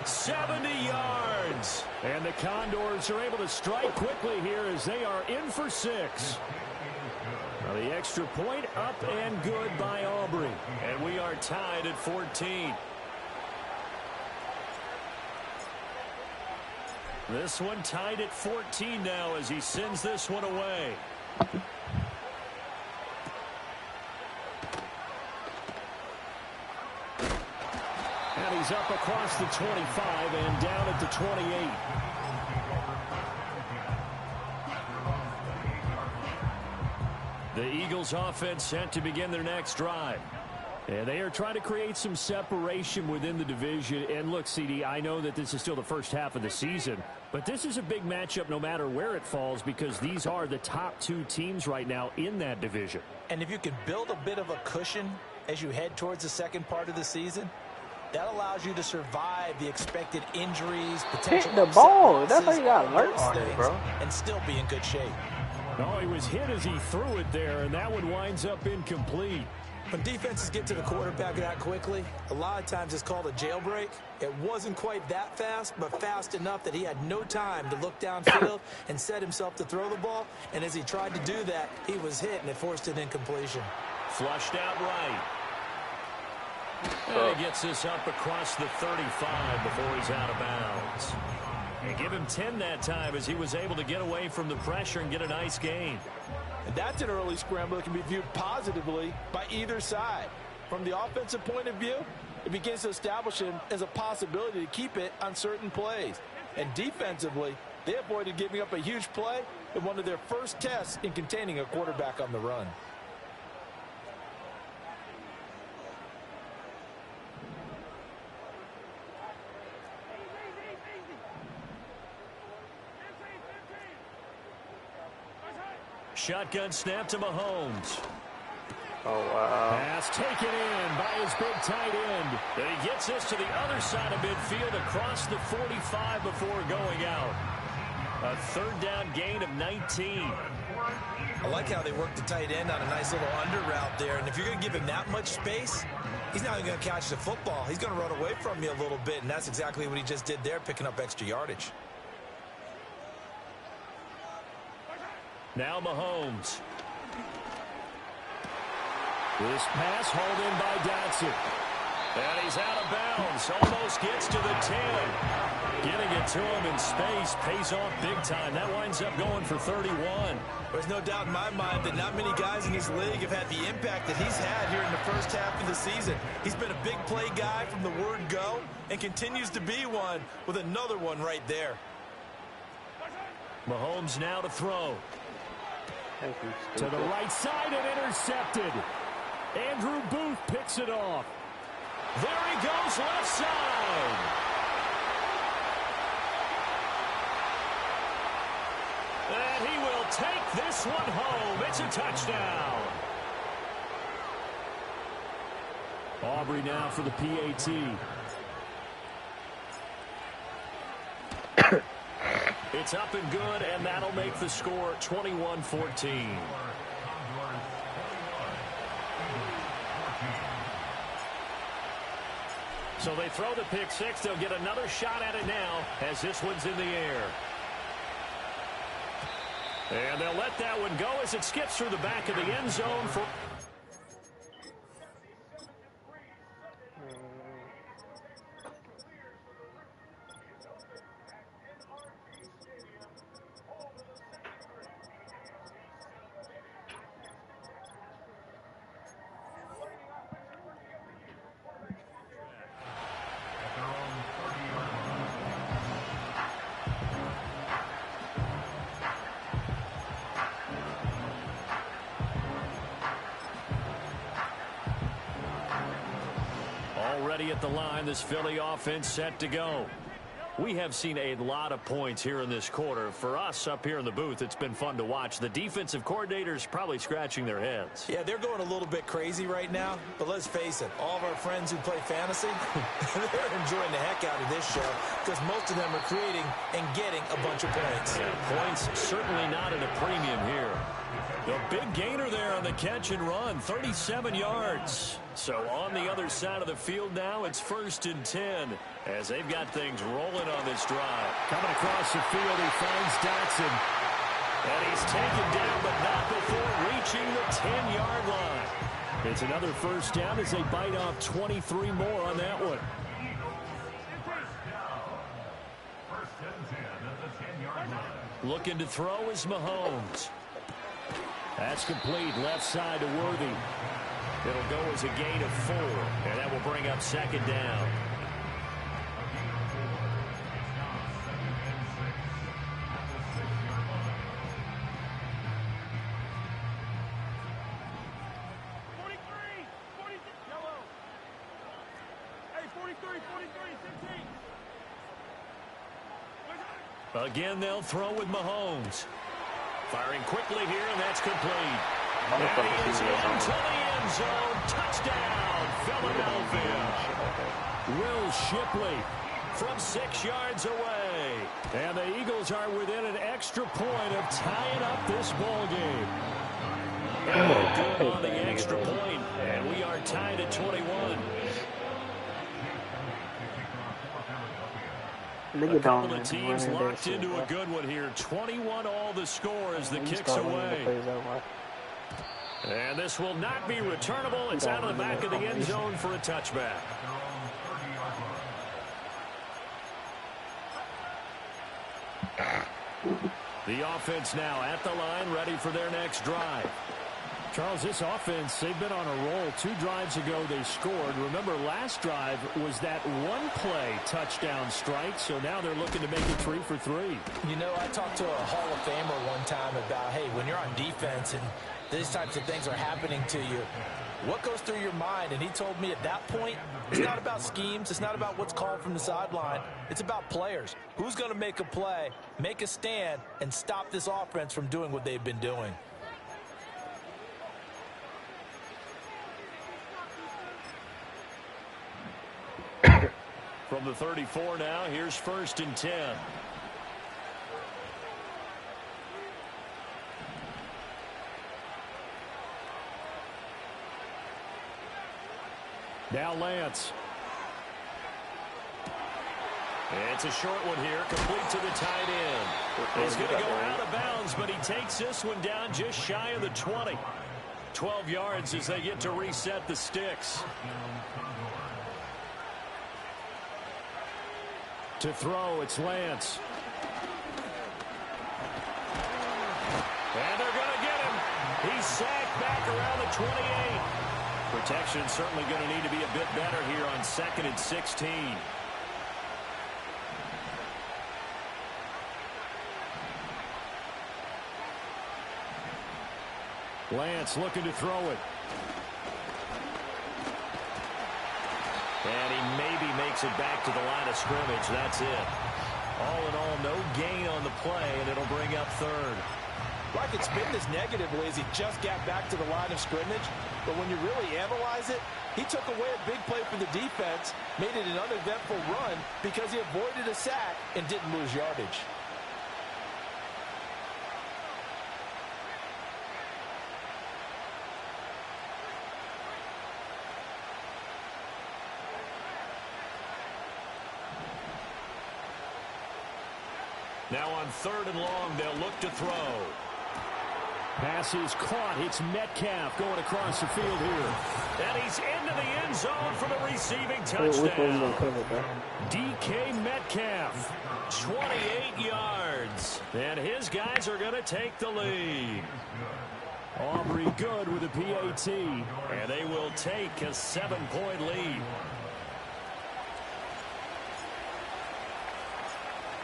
70 yards. And the Condors are able to strike quickly here as they are in for 6. Well, the extra point up and good by Aubrey. And we are tied at 14. This one tied at 14 now as he sends this one away. And he's up across the 25 and down at the 28. The Eagles offense set to begin their next drive. And they are trying to create some separation within the division. And look, CD, I know that this is still the first half of the season, but this is a big matchup no matter where it falls because these are the top two teams right now in that division. And if you can build a bit of a cushion as you head towards the second part of the season, that allows you to survive the expected injuries, potential hit the ball. That's how you got alert on it, bro. And still be in good shape. Oh, he was hit as he threw it there, and that one winds up incomplete. When defenses get to the quarterback that quickly, a lot of times it's called a jailbreak. It wasn't quite that fast, but fast enough that he had no time to look downfield and set himself to throw the ball. And as he tried to do that, he was hit, and it forced an incompletion. Flushed out right. And he gets this up across the 35 before he's out of bounds. And give him 10 that time as he was able to get away from the pressure and get a nice gain. And that's an early scramble that can be viewed positively by either side. From the offensive point of view, it begins to establish him as a possibility to keep it on certain plays. And defensively, they avoided giving up a huge play in one of their first tests in containing a quarterback on the run. Shotgun snap to Mahomes. Oh, wow. Pass taken in by his big tight end. And he gets this to the other side of midfield across the 45 before going out. A third down gain of 19. I like how they work the tight end on a nice little under route there. And if you're going to give him that much space, he's not even going to catch the football. He's going to run away from you a little bit, and that's exactly what he just did there, picking up extra yardage. Now Mahomes. This pass hauled in by Dotson. And he's out of bounds. Almost gets to the 10. Getting it to him in space pays off big time. That winds up going for 31. There's no doubt in my mind that not many guys in this league have had the impact that he's had here in the first half of the season. He's been a big play guy from the word go and continues to be one with another one right there. Mahomes now to throw. To the right side and intercepted. Andrew Booth picks it off. There he goes left side. And he will take this one home. It's a touchdown. Aubrey now for the PAT. It's up and good, and that'll make the score 21-14. So they throw the pick six. They'll get another shot at it now as this one's in the air. And they'll let that one go as it skips through the back of the end zone for... Already at the line, this Philly offense set to go. We have seen a lot of points here in this quarter. For us up here in the booth, it's been fun to watch. The defensive coordinators probably scratching their heads. Yeah, they're going a little bit crazy right now. But let's face it, all of our friends who play fantasy, they're enjoying the heck out of this show because most of them are creating and getting a bunch of points. Yeah, points certainly not at a premium here. The big gainer there on the catch and run, 37 yards. So on the other side of the field now, it's 1st and 10 as they've got things rolling on this drive. Coming across the field, he finds Dotson. And he's taken down, but not before reaching the 10-yard line. It's another first down as they bite off 23 more on that one. Looking to throw is Mahomes. That's complete, left side to Worthy. It'll go as a gain of 4, and that will bring up second down. Again, they'll throw with Mahomes. Firing quickly here, and that's complete. And he is into the end zone. Touchdown, Philadelphia. Will Shipley from 6 yards away. And the Eagles are within an extra point of tying up this ball game. And good on the extra point, and we are tied at 21. A couple of teams locked into a good one here. 21 all the score as the kick's away. And this will not be returnable. It's out of the back of the end zone for a touchback. The offense now at the line, ready for their next drive. Charles, this offense, they've been on a roll. 2 drives ago they scored. Remember, last drive was that one-play touchdown strike, so now they're looking to make it 3 for 3. You know, I talked to a Hall of Famer one time about, hey, when you're on defense and these types of things are happening to you, what goes through your mind? And he told me at that point, it's not about schemes. It's not about what's called from the sideline. It's about players. Who's going to make a play, make a stand, and stop this offense from doing what they've been doing? From the 34 now, here's 1st and 10. Now Lance. It's a short one here, complete to the tight end. He's going to go out of bounds, but he takes this one down just shy of the 20. 12 yards as they get to reset the sticks. To throw, it's Lance. And they're going to get him. He's sacked back around the 28. Protection certainly going to need to be a bit better here on 2nd and 16. Lance looking to throw it. And he maybe makes it back to the line of scrimmage. That's it. All in all, no gain on the play, and it'll bring up 3rd. I could spin this negatively as he just got back to the line of scrimmage. But when you really analyze it, he took away a big play for the defense, made it an uneventful run because he avoided a sack and didn't lose yardage. Now on 3rd and long, they'll look to throw. Pass is caught. It's Metcalf going across the field here. And he's into the end zone for the receiving touchdown. DK Metcalf, 28 yards. And his guys are going to take the lead. Aubrey good with a PAT. And they will take a 7-point lead.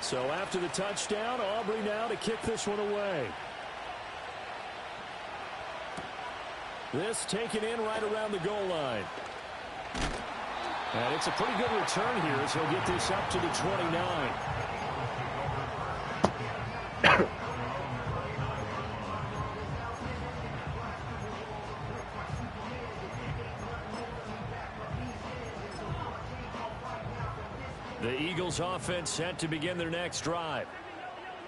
So after the touchdown, Aubrey now to kick this one away. This taken in right around the goal line. And it's a pretty good return here as he'll get this up to the 29. The Eagles offense set to begin their next drive.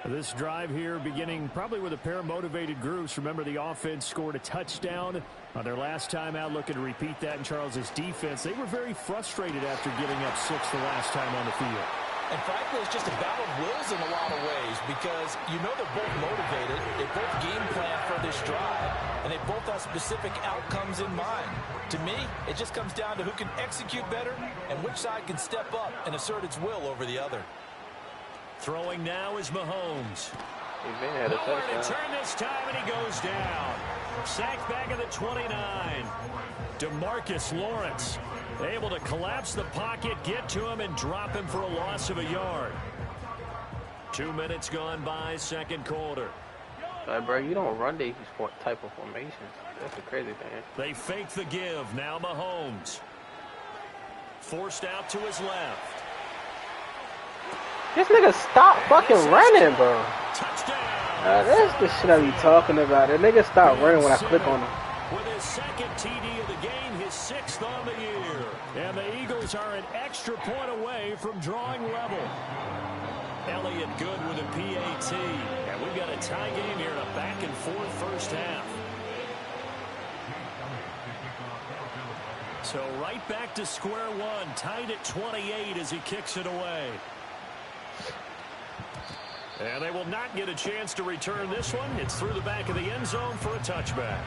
This drive here beginning probably with a pair of motivated groups. Remember, the offense scored a touchdown on their last time out, looking to repeat that in Charles's defense. They were very frustrated after giving up 6 the last time on the field. And frankly, it's just a battle of wills in a lot of ways because you know they're both motivated. They both game plan for this drive, and they both have specific outcomes in mind. To me, it just comes down to who can execute better and which side can step up and assert its will over the other. Throwing now is Mahomes. Had a Nowhere to touchdown. turn this time, and he goes down. Sacked back at the 29. DeMarcus Lawrence able to collapse the pocket, get to him, and drop him for a loss of a yard. 2 minutes gone by, second quarter. Bro, you don't run these type of formations. That's the crazy thing. They fake the give. Now Mahomes. Forced out to his left. This nigga stop fucking running, bro. Touchdown. That's the shit I be talking about. That nigga stop running when I click on him. With his second TD of the game, his 6th on the year. And the Eagles are an extra point away from drawing level. Elliott good with a PAT. And we've got a tie game here in a back-and-forth first half. So right back to square one, tied at 28 as he kicks it away. And they will not get a chance to return this one. It's through the back of the end zone for a touchback.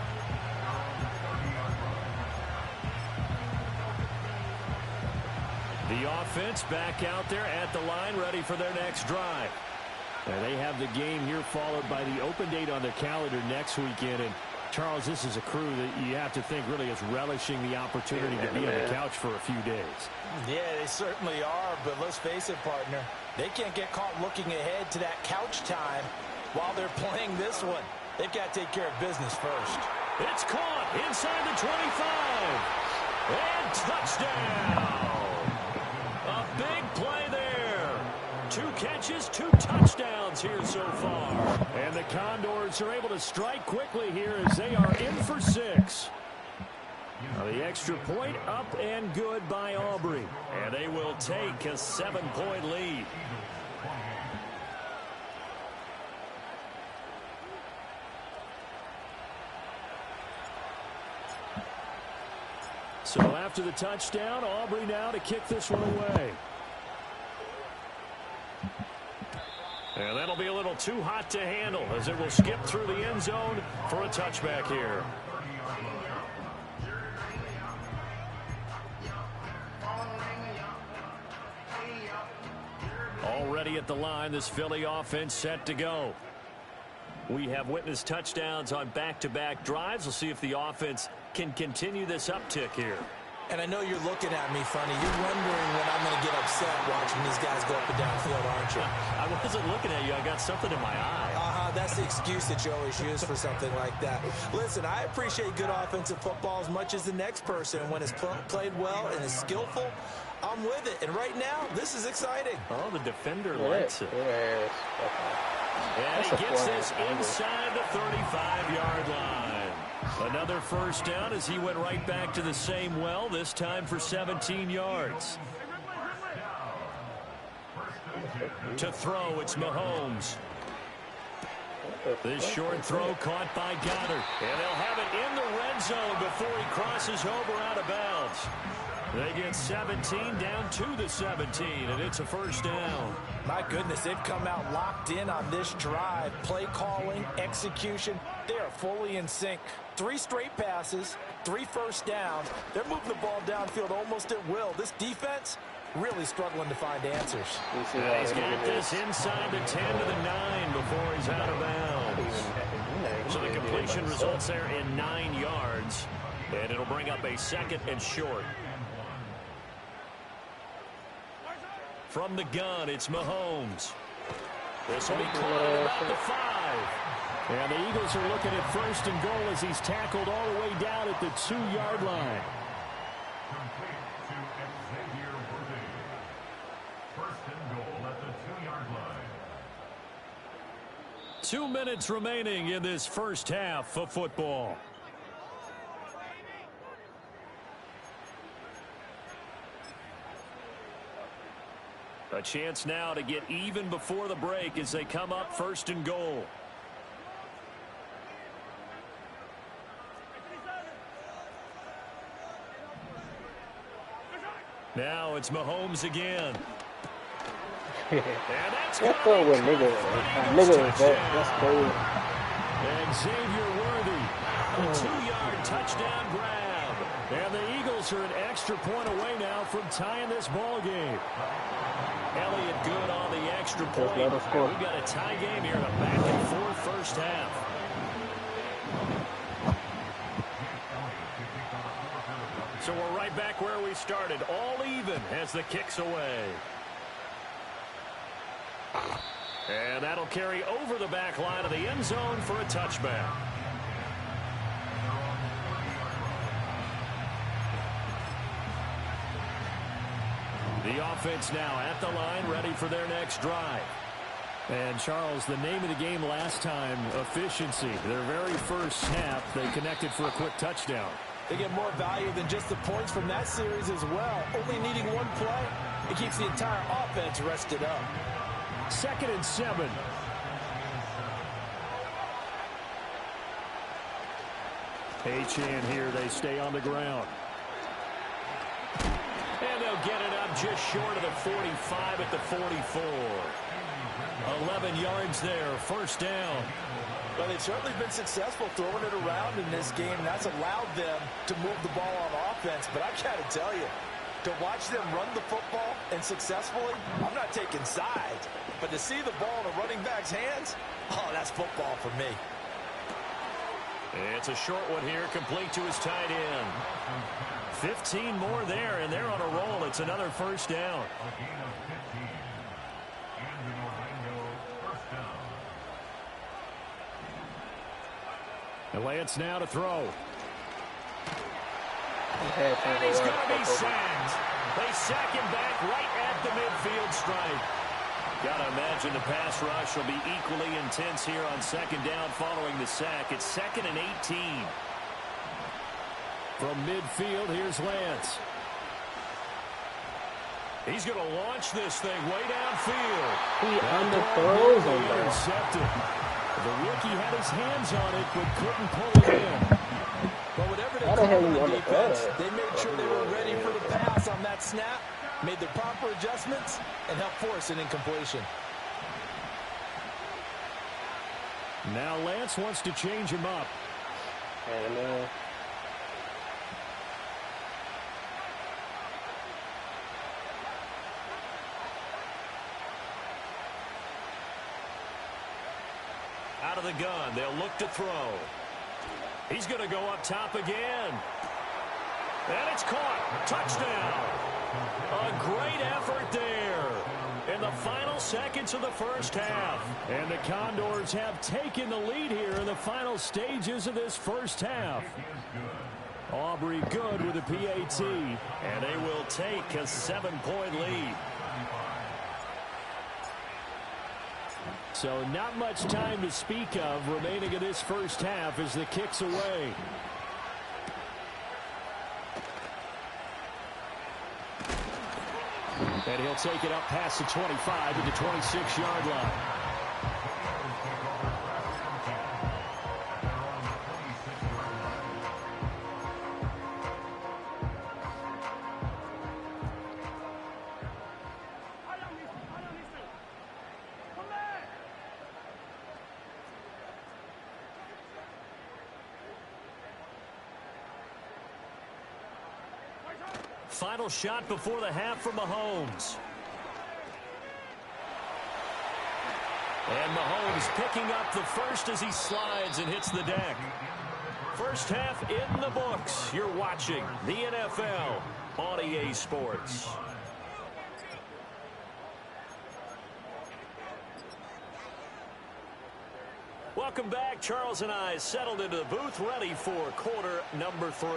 The offense back out there at the line, ready for their next drive. And they have the game here followed by the open date on their calendar next weekend. And Charles, this is a crew that you have to think really is relishing the opportunity to be on the couch for a few days. Yeah, they certainly are, but let's face it, partner. They can't get caught looking ahead to that couch time while they're playing this one. They've got to take care of business first. It's caught inside the 25. And touchdown. A big play there. 2 catches, 2 touchdowns here so far. And the Condors are able to strike quickly here as they are in for 6. Now the extra point up and good by Aubrey. And they will take a 7-point lead. So after the touchdown, Aubrey now to kick this one away. And that'll be a little too hot to handle as it will skip through the end zone for a touchback here. Already at the line, this Philly offense set to go. We have witnessed touchdowns on back-to-back drives. We'll see if the offense can continue this uptick here. And I know you're looking at me funny. You're wondering when I'm going to get upset watching these guys go up and down field, aren't you? I wasn't looking at you. I got something in my eye. That's the excuse that you always use for something like that. Listen, I appreciate good offensive football as much as the next person. When it's played well and is skillful, I'm with it. And right now, this is exciting. Oh, the defender likes it. Yes. And he gets this inside the 35-yard line. Another first down as he went right back to the same well, this time for 17 yards. To throw, it's Mahomes. This short throw caught by Goddard. And they'll have it in the red zone before he crosses over out of bounds. They get 17 down to the 17, and it's a first down. My goodness, they've come out locked in on this drive. Play calling, execution, they are fully in sync. 3 straight passes, 3 first downs. They're moving the ball downfield almost at will. This defense really struggling to find answers. And he's got this inside the 10 to the 9 before he's out of bounds. So the completion results there in 9 yards, and it'll bring up a second and short. From the gun, it's Mahomes. This will be caught at about the 5. And the Eagles are looking at first and goal as he's tackled all the way down at the 2-yard line. 2 minutes remaining in this first half of football. A chance now to get even before the break as they come up first and goal. Now it's Mahomes again. that's What's up with nigga? Nigga is that? That's crazy. And Xavier Worthy, a 2-yard touchdown grab. And the Eagles are an extra point away now from tying this ball game. Elliott good on the extra point. We've got a tie game here in a back-and-forth first half. So we're right back where we started, all even as the kick's away. And that'll carry over the back line of the end zone for a touchback. The offense now at the line, ready for their next drive. And, Charles, the name of the game last time, efficiency. Their very first snap, they connected for a quick touchdown. They get more value than just the points from that series as well. Only needing one play, it keeps the entire offense rested up. 2nd and 7. Achane here, they stay on the ground. And they'll get it up just short of the 45 at the 44. 11 yards there, first down. Well, they've certainly been successful throwing it around in this game. That's allowed them to move the ball on offense. But I got to tell you, to watch them run the football and successfully, I'm not taking sides. But to see the ball in a running back's hands, oh, that's football for me. It's a short one here, complete to his tight end. 15 more there, and they're on a roll. It's another first down. And Lance now to throw. And he's going to be sacked. They sack him back right at the midfield stripe. Got to imagine the pass rush will be equally intense here on second down following the sack. It's 2nd and 18. From midfield, here's Lance. He's going to launch this thing way downfield. He underthrows him. Intercepted. The rookie had his hands on it, but couldn't pull it in. But whatever they called on the defense, they made sure they were ready for the pass on that snap, made the proper adjustments, and helped force an incompletion. Now Lance wants to change him up. And out of the gun, they'll look to throw. He's going to go up top again. And it's caught. Touchdown. A great effort there in the final seconds of the first half. And the Condors have taken the lead here in the final stages of this first half. Aubrey good with a PAT. And they will take a 7-point lead. So not much time to speak of remaining in this first half as the kick's away. And he'll take it up past the 25 to the 26-yard line. Final shot before the half from Mahomes. And Mahomes picking up the first as he slides and hits the deck. First half in the books. You're watching the NFL on EA Sports. Welcome back. Charles and I settled into the booth ready for quarter number 3.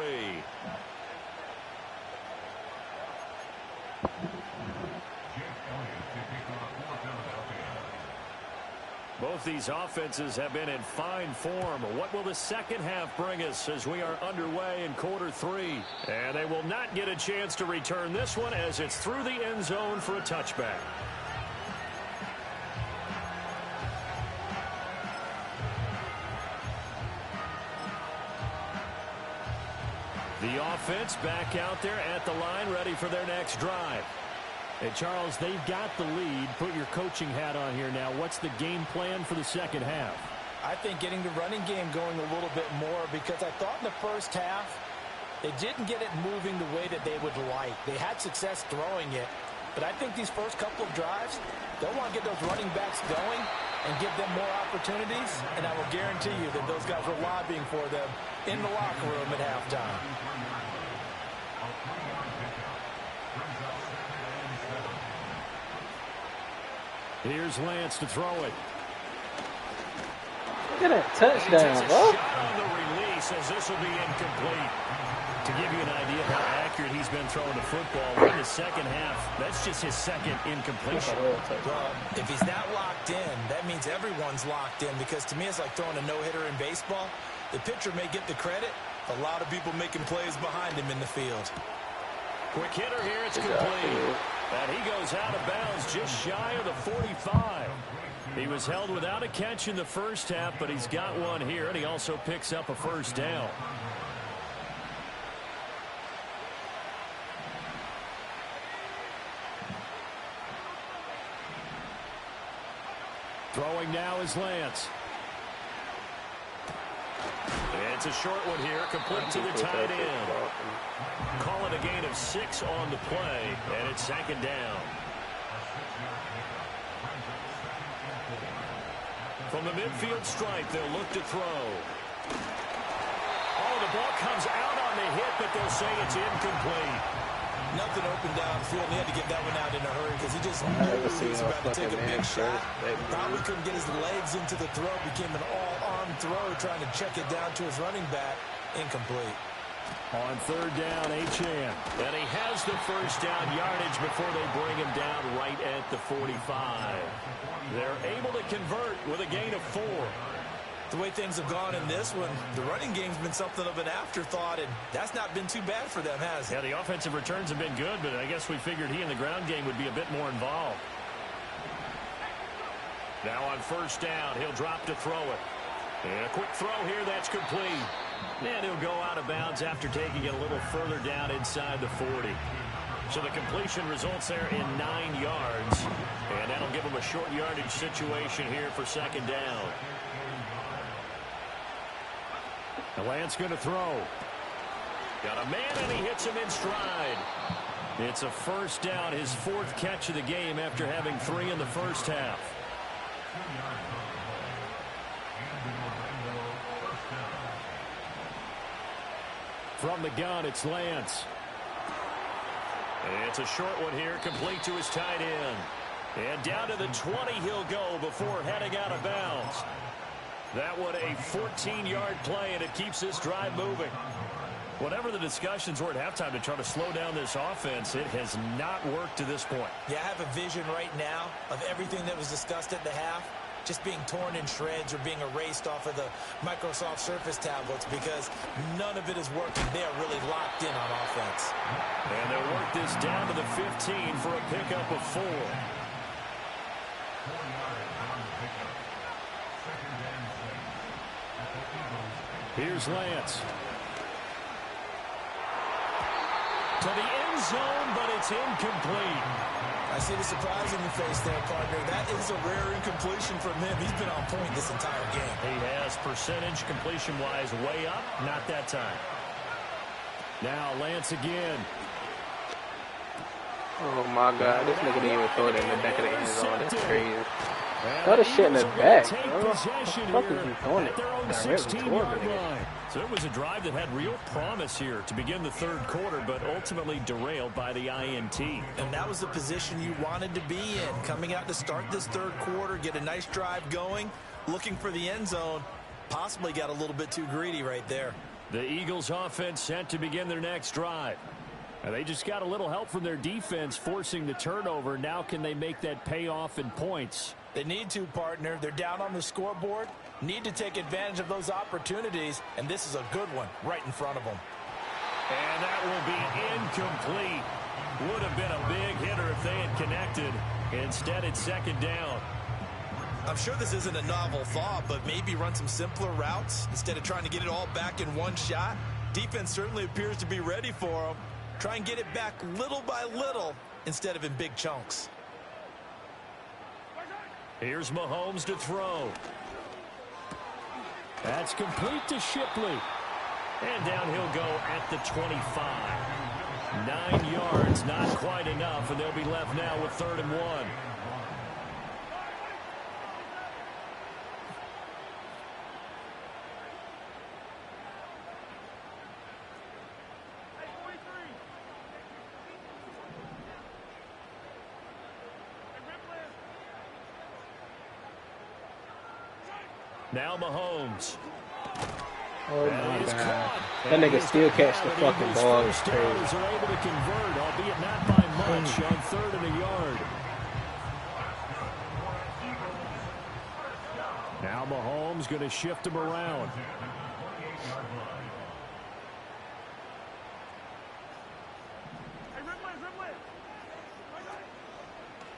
Both these offenses have been in fine form. What will the second half bring us as we are underway in quarter 3? And they will not get a chance to return this one as it's through the end zone for a touchback. The offense back out there at the line ready for their next drive. Hey, Charles, they've got the lead. Put your coaching hat on here now. What's the game plan for the second half? I think getting the running game going a little bit more, because I thought in the first half they didn't get it moving the way that they would like. They had success throwing it, but I think these first couple of drives, they'll want to get those running backs going and give them more opportunities, and I will guarantee you that those guys were lobbying for them in the locker room at halftime. Here's Lance to throw it. Look at that touchdown, bro. Shot on the release as this will be incomplete. To give you an idea how accurate he's been throwing the football in the second half, that's just his second incompletion. Well, if he's that locked in, that means everyone's locked in, because to me it's like throwing a no-hitter in baseball. The pitcher may get the credit, a lot of people making plays behind him in the field. Quick hitter here, it's complete. And he goes out of bounds just shy of the 45. He was held without a catch in the first half, but he's got one here, and he also picks up a first down. Throwing now is Lance. It's a short one here, complete to the tight end. Call it a gain of 6 on the play, and it's second down. From the midfield stripe, they'll look to throw. Oh, the ball comes out on the hit, but they'll say it's incomplete. Nothing open downfield, and he had to get that one out in a hurry because he just knew he was about to take a big shot. Probably couldn't get his legs into the throw. Became an all-arm throw, trying to check it down to his running back. Incomplete. On third down, Achane. And he has the first down yardage before they bring him down right at the 45. They're able to convert with a gain of 4. The way things have gone in this one, the running game's been something of an afterthought, and that's not been too bad for them, has it? Yeah, the offensive returns have been good, but I guess we figured he in the ground game would be a bit more involved. Now on first down, he'll drop to throw it. And a quick throw here, that's complete. And he'll go out of bounds after taking it a little further down inside the 40. So the completion results there in 9 yards. And that'll give him a short yardage situation here for second down. The Lance going to throw. Got a man, and he hits him in stride. It's a first down, his 4th catch of the game after having 3 in the first half. From the gun, it's Lance. And it's a short one here, complete to his tight end. And down to the 20 he'll go before heading out of bounds. That one a 14-yard play, and it keeps this drive moving. Whatever the discussions were at halftime to try to slow down this offense, it has not worked to this point. Yeah, I have a vision right now of everything that was discussed at the half just being torn in shreds or being erased off of the Microsoft Surface tablets, because none of it is working. They are really locked in on offense. And they'll work this down to the 15 for a pickup of 4. Here's Lance. To the end zone, but it's incomplete. I see the surprise in your face there, partner. That is a rare incompletion from him. He's been on point this entire game. He has percentage completion-wise way up. Not that time. Now Lance again. Oh my God, this nigga didn't even throw it in the back of the end zone. That's crazy. Throw the shit in the back, bro. What the fuck is he throwing it directly toward the nigga? So it was a drive that had real promise here to begin the third quarter, but ultimately derailed by the INT. And that was the position you wanted to be in. Coming out to start this third quarter, get a nice drive going, looking for the end zone. Possibly got a little bit too greedy right there. The Eagles offense set to begin their next drive. And they just got a little help from their defense forcing the turnover. Now can they make that pay off in points? They need to, partner. They're down on the scoreboard. Need to take advantage of those opportunities. And this is a good one right in front of them. And that will be incomplete. Would have been a big hitter if they had connected. Instead, it's second down. I'm sure this isn't a novel thought, but maybe run some simpler routes instead of trying to get it all back in one shot. Defense certainly appears to be ready for them. Try and get it back little by little. instead of in big chunks. Here's Mahomes to throw. That's complete to Shipley. And down he'll go at the 25. 9 yards, not quite enough, and they'll be left now with 3rd and 1. Now Mahomes. Oh my God. That nigga still catch the fucking ball. First downs are able to convert, albeit not by much, on 3rd and a yard. Now Mahomes going to shift him around.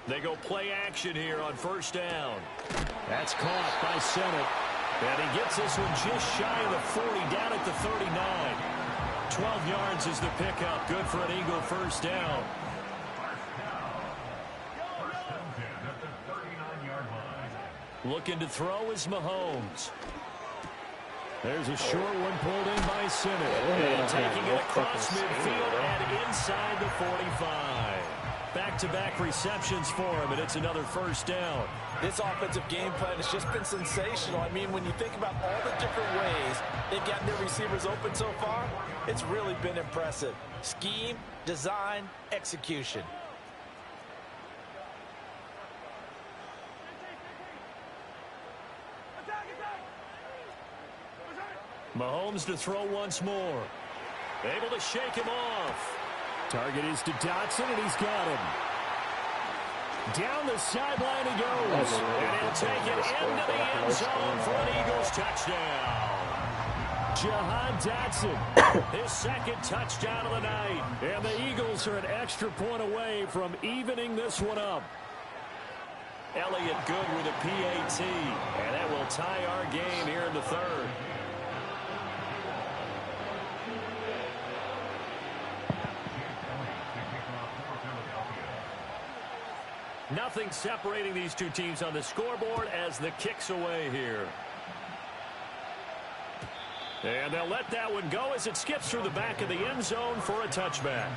They go play action here on 1st down. That's caught by Sennett. And he gets this one just shy of the 40, down at the 39. 12 yards is the pickup. Good for an Eagle 1st down. Looking to throw is Mahomes. There's a short one pulled in by Sennett. And taking it across midfield and inside the 45. Back-to-back receptions for him, and it's another 1st down. This offensive game plan has just been sensational. I mean, when you think about all the different ways they've gotten their receivers open so far, it's really been impressive. Scheme, design, execution. Mahomes to throw once more. Able to shake him off. Target is to Dotson, and he's got him. Down the sideline he goes. And he'll take it into the end zone for an Eagles touchdown. Jahan Dotson, his 2nd touchdown of the night. And the Eagles are an extra point away from evening this one up. Elliott good with a PAT. And that will tie our game here in the 3rd. Nothing separating these two teams on the scoreboard as the kick's away here. And they'll let that one go as it skips through the back of the end zone for a touchback.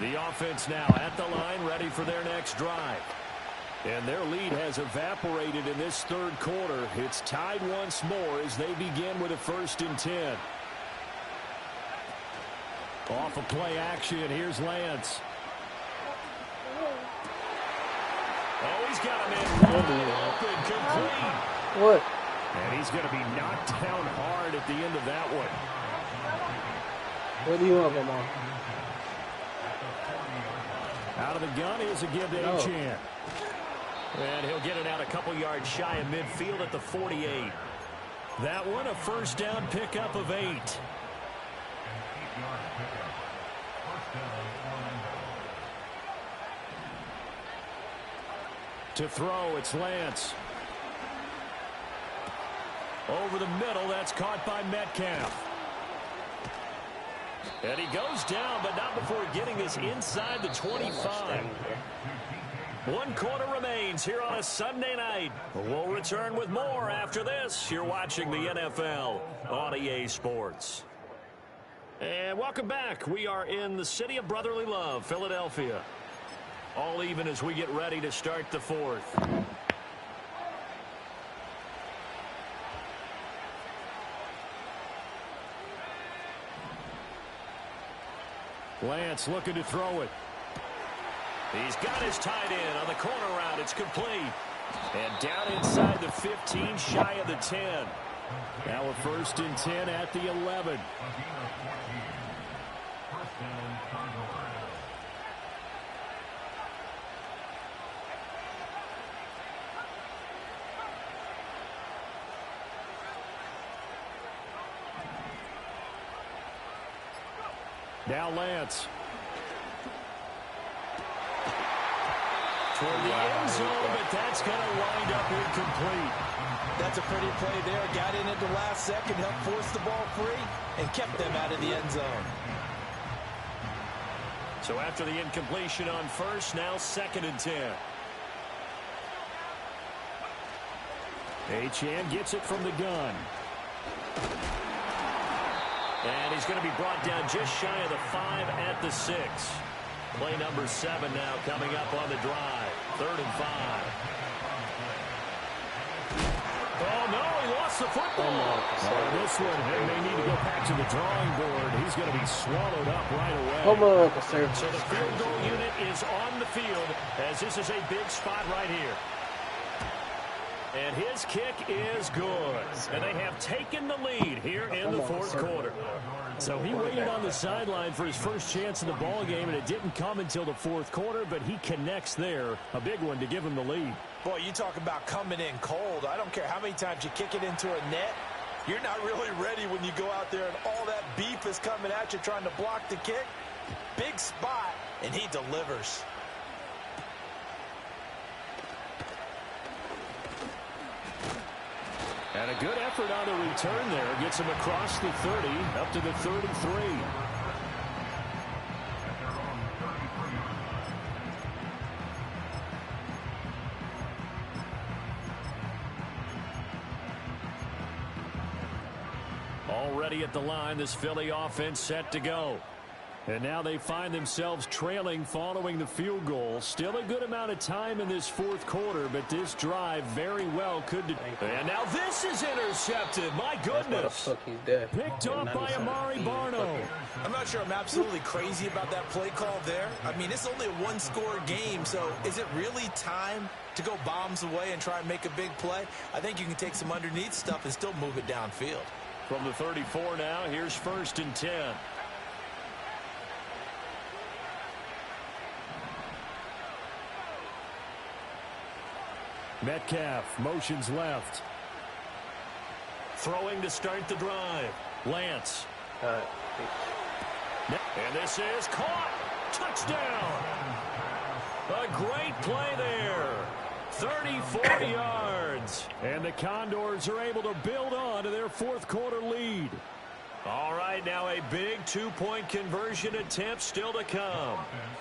The offense now at the line, ready for their next drive. And their lead has evaporated in this 3rd quarter. It's tied once more as they begin with a 1st and 10. Off of play action, here's Lance. Oh, he's got him in wide open, complete. What? And he's going to be knocked down hard at the end of that one. What do you want, Lamar? Out of the gun is a give to Achane. And he'll get it out a couple yards shy of midfield at the 48. That one a 1st down pickup of 8. To throw, it's Lance. Over the middle, that's caught by Metcalf. And he goes down, but not before getting this inside the 25. 1 quarter remains here on a Sunday night. We'll return with more after this. You're watching the NFL on EA Sports. And welcome back. We are in the city of brotherly love, Philadelphia. All even as we get ready to start the 4th. Lance looking to throw it. He's got his tight end on the corner route. It's complete. And down inside the 15, shy of the 10. Now a 1st and 10 at the 11. Now Lance. toward the end zone, but that's going to wind up incomplete. That's a pretty play there. Got in at the last second, helped force the ball free, and kept them out of the end zone. So after the incompletion on first, now 2nd and 10. Achane gets it from the gun. And he's going to be brought down just shy of the 5 at the 6. Play number 7 now coming up on the drive. 3rd and 5. Oh, no, he lost the football. This one, they may need to go back to the drawing board. He's going to be swallowed up right away. Come on, sir. So the field goal unit is on the field as this is a big spot right here. And his kick is good. And they have taken the lead here in the 4th quarter. So he waited on the sideline for his first chance in the ball game, and it didn't come until the 4th quarter, but he connects there. A big one to give him the lead. Boy, you talk about coming in cold. I don't care how many times you kick it into a net. You're not really ready when you go out there and all that beef is coming at you trying to block the kick. Big spot, and he delivers. And a good effort on the return there. Gets him across the 30, up to the 33. Already at the line, this Philly offense set to go. And now they find themselves trailing following the field goal. Still a good amount of time in this 4th quarter, but this drive very well could. And now this is intercepted. My goodness. Picked off by Amari Barno. I'm not sure I'm absolutely crazy about that play call there. I mean, it's only a one-score game, so is it really time to go bombs away and try and make a big play? I think you can take some underneath stuff and still move it downfield. From the 34 now, here's 1st and 10. Metcalf motions left. Throwing to start the drive. Lance. And this is caught. Touchdown. A great play there. 34 yards. And the Condors are able to build on to their 4th quarter lead. All right, now a big 2-point conversion attempt still to come.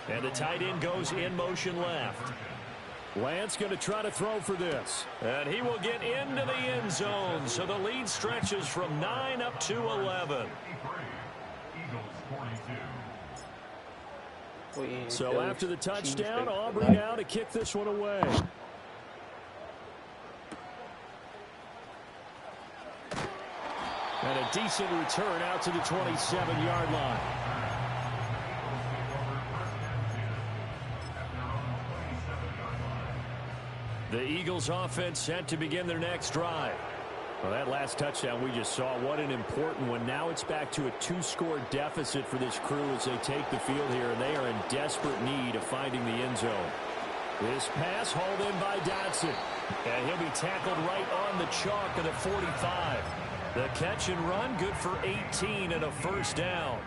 And the tight end goes in motion left. Lance going to try to throw for this. And he will get into the end zone. So the lead stretches from 9 up to 11. So after the touchdown, Aubrey now to kick this one away. And a decent return out to the 27-yard line. The Eagles offense set to begin their next drive. Well, that last touchdown we just saw, what an important one. Now it's back to a 2-score deficit for this crew as they take the field here, and they are in desperate need of finding the end zone. This pass hauled in by Dotson, and he'll be tackled right on the chalk of the 45. The catch and run, good for 18 and a 1st down.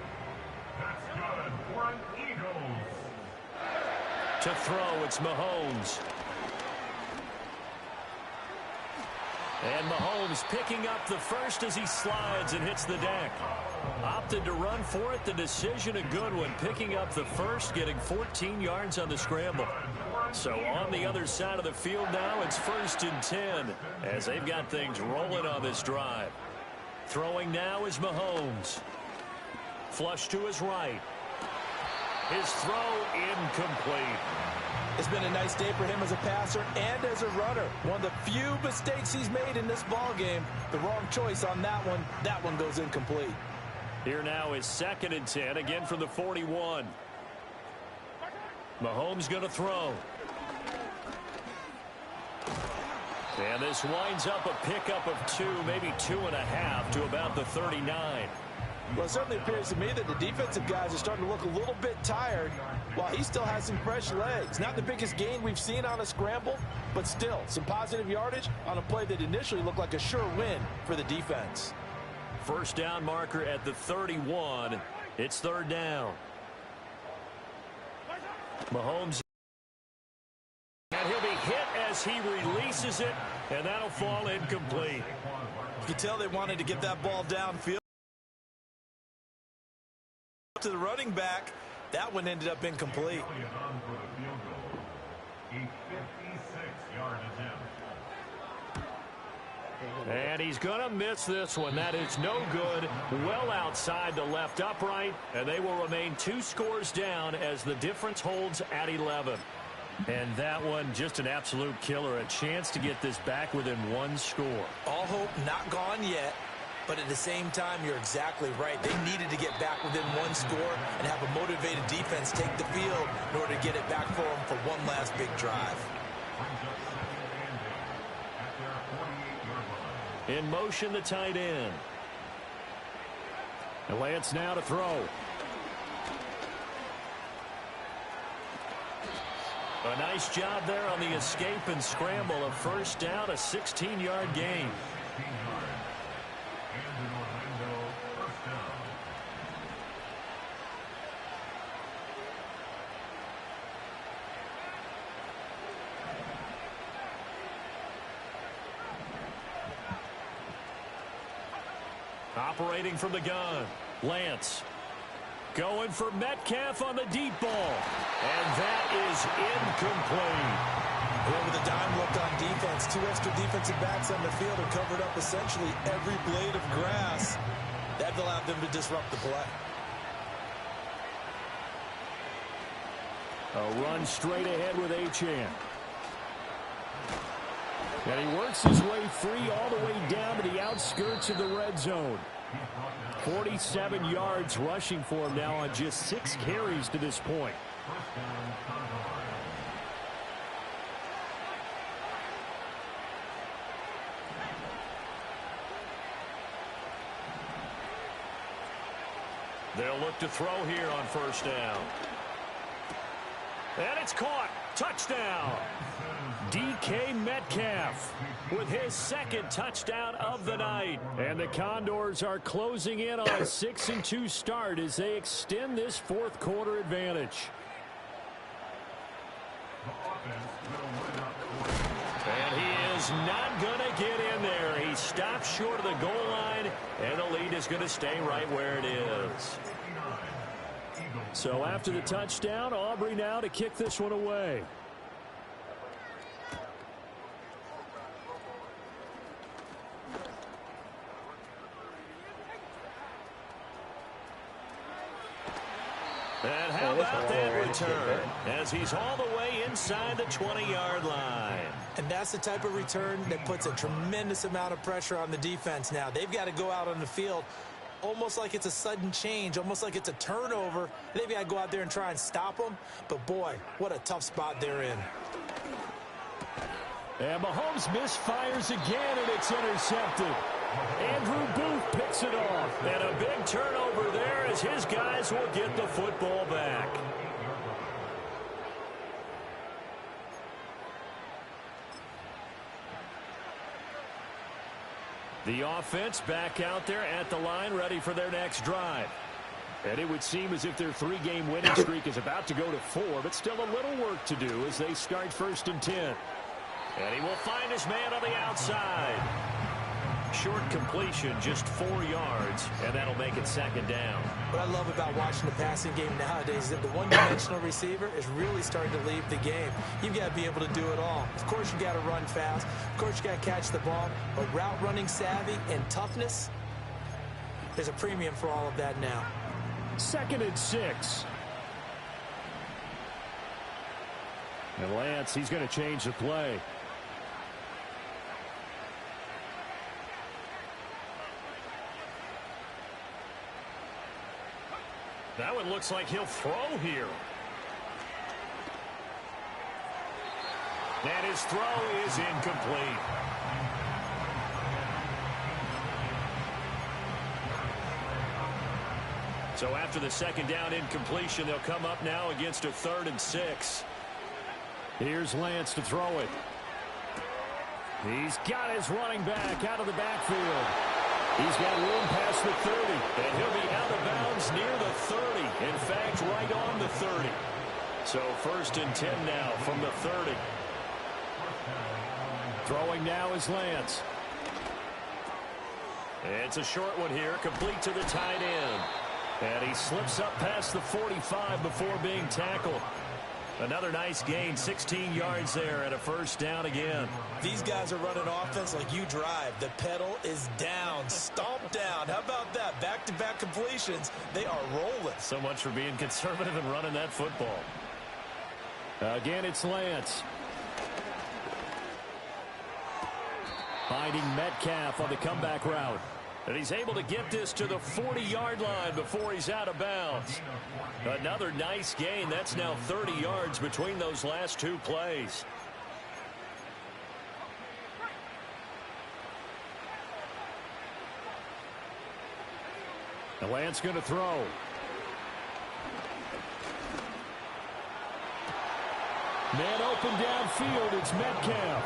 To throw, it's Mahomes. And Mahomes picking up the first as he slides and hits the deck. Opted to run for it. The decision a good one. Picking up the first, getting 14 yards on the scramble. So on the other side of the field now, it's 1st and 10 as they've got things rolling on this drive. Throwing now is Mahomes. Flush to his right. His throw incomplete. It's been a nice day for him as a passer and as a runner. One of the few mistakes he's made in this ball game. The wrong choice on that one. That one goes incomplete. Here now is 2nd and 10, again from the 41. Mahomes going to throw. And this winds up a pickup of 2, maybe 2.5 to about the 39. Well, it certainly appears to me that the defensive guys are starting to look a little bit tired while he still has some fresh legs. Not the biggest gain we've seen on a scramble, but still some positive yardage on a play that initially looked like a sure win for the defense. 1st down marker at the 31. It's 3rd down. Mahomes as he releases it, and that'll fall incomplete. You can tell they wanted to get that ball downfield to the running back. That one ended up incomplete. And he's going to miss this one. That is no good. Well outside the left upright. And they will remain 2 scores down as the difference holds at 11. And that one, just an absolute killer. A chance to get this back within 1 score. All hope not gone yet. But at the same time, you're exactly right. They needed to get back within 1 score and have a motivated defense take the field in order to get it back for them for one last big drive. In motion, the tight end. And Lance now to throw. A nice job there on the escape and scramble. A first down, a 16-yard gain. Operating from the gun, Lance. Going for Metcalf on the deep ball. And that is incomplete. Yeah, with a dime look on defense, 2 extra defensive backs on the field and covered up essentially every blade of grass. That allowed them to disrupt the play. A run straight ahead with Achane. And he works his way free all the way down to the outskirts of the red zone. 47 yards rushing for him now on just 6 carries to this point. They'll look to throw here on first down. And it's caught. Touchdown. DK Metcalf with his 2nd touchdown of the night. And the Condors are closing in on a 6-2 start as they extend this 4th quarter advantage. And he is not going to get in there. He stops short of the goal line, and the lead is going to stay right where it is. So after the touchdown, Aubrey now to kick this one away. And how about that return as he's all the way inside the 20-yard line. And that's the type of return that puts a tremendous amount of pressure on the defense now. They've got to go out on the field almost like it's a sudden change, almost like it's a turnover. They've got to go out there and try and stop them. But, boy, what a tough spot they're in. And Mahomes misfires again, and it's intercepted. Andrew Booth picks it off. And a big turnover there as his guys will get the football back. The offense back out there at the line, ready for their next drive. And it would seem as if their 3-game winning streak is about to go to 4, but still a little work to do as they start 1st and 10. And he will find his man on the outside. Short completion, just 4 yards, and that'll make it 2nd down. What I love about watching the passing game nowadays is that the one-dimensional receiver is really starting to leave the game. You've got to be able to do it all. Of course, you got to run fast. Of course, you got to catch the ball. But route running savvy and toughness, there's a premium for all of that now. 2nd and 6. And Lance, he's going to change the play. That one looks like he'll throw here. And his throw is incomplete. So after the 2nd down incompletion, they'll come up now against a 3rd and 6. Here's Lance to throw it. He's got his running back out of the backfield. He's got room past the 30, and he'll be out of bounds near the 30. In fact, right on the 30. So 1st and 10 now from the 30. Throwing now is Lance. It's a short one here, complete to the tight end. And he slips up past the 45 before being tackled. Another nice gain, 16 yards there, and a first down again. These guys are running offense like you drive. The pedal is down, stomped down. How about that? Back-to-back completions. They are rolling. So much for being conservative and running that football. Again, it's Lance. Finding Metcalf on the comeback route. And he's able to get this to the 40-yard line before he's out of bounds. Another nice gain. That's now 30 yards between those last two plays. And Lance going to throw. Man open downfield. It's Metcalf.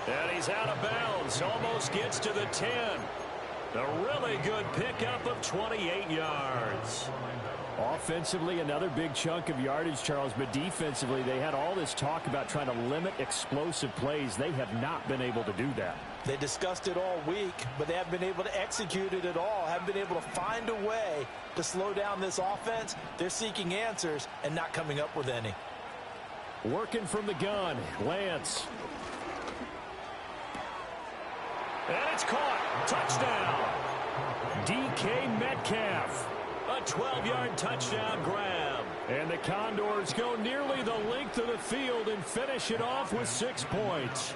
And he's out of bounds. Almost gets to the 10. A really good pickup of 28 yards. Offensively, another big chunk of yardage, Charles, but defensively, they had all this talk about trying to limit explosive plays. They have not been able to do that. They discussed it all week, but they haven't been able to execute it at all. Haven't been able to find a way to slow down this offense. They're seeking answers and not coming up with any. Working from the gun, Lance. And it's caught. Touchdown. DK Metcalf. A 12-yard touchdown grab. And the Condors go nearly the length of the field and finish it off with 6 points.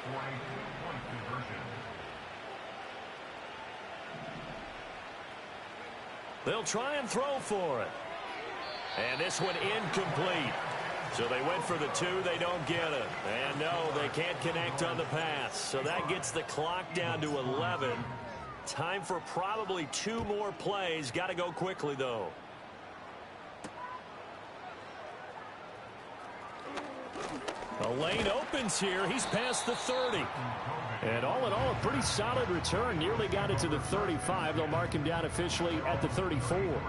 They'll try and throw for it. And this one incomplete. So they went for the 2. They don't get it. And no, they can't connect on the pass. So that gets the clock down to 11. Time for probably 2 more plays. Got to go quickly, though. The lane opens here. He's past the 30. And all in all, a pretty solid return. Nearly got it to the 35. They'll mark him down officially at the 34.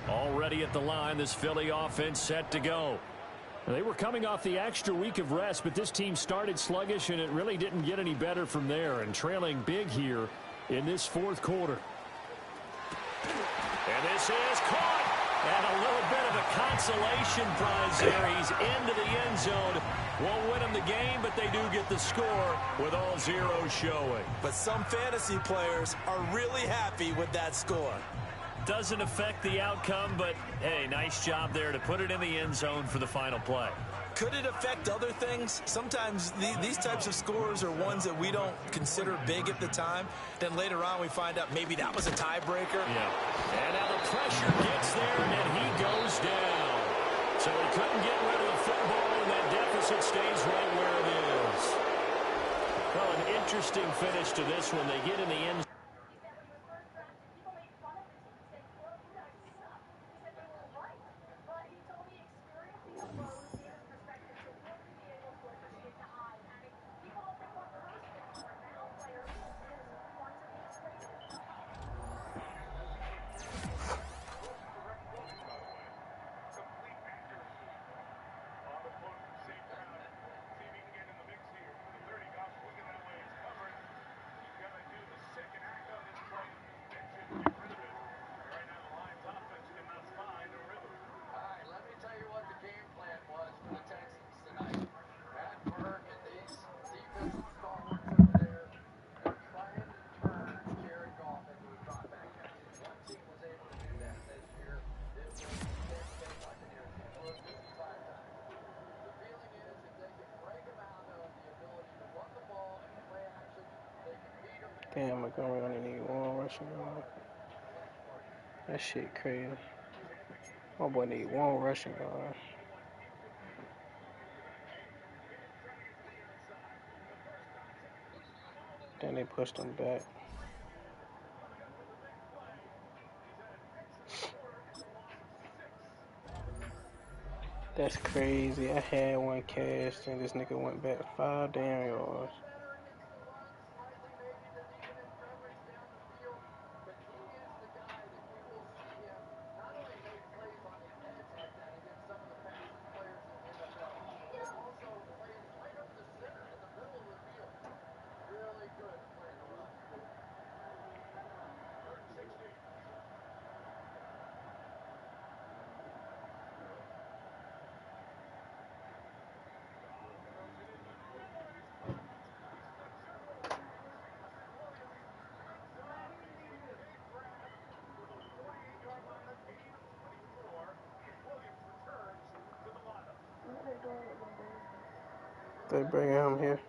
Already at the line, this Philly offense set to go. They were coming off the extra week of rest, but this team started sluggish, and it really didn't get any better from there, and trailing big here in this fourth quarter. And this is caught. And a little bit of a consolation prize there. He's into the end zone. Won't win them the game, but they do get the score with all zeros showing. But some fantasy players are really happy with that score. Doesn't affect the outcome, but, hey, nice job there to put it in the end zone for the final play. Could it affect other things? Sometimes these types of scores are ones that we don't consider big at the time. Then later on we find out maybe that was a tiebreaker. Yeah. And now the pressure gets there, and he goes down. So he couldn't get rid of the football, and that deficit stays right where it is. Well, an interesting finish to this one. They get in the end zone. Damn, Montgomery only need 1 rushing yard. That shit crazy. My boy need 1 rushing yard. Then they pushed him back. That's crazy. I had 1 cashed and this nigga went back 5 damn yards. They bringing him here.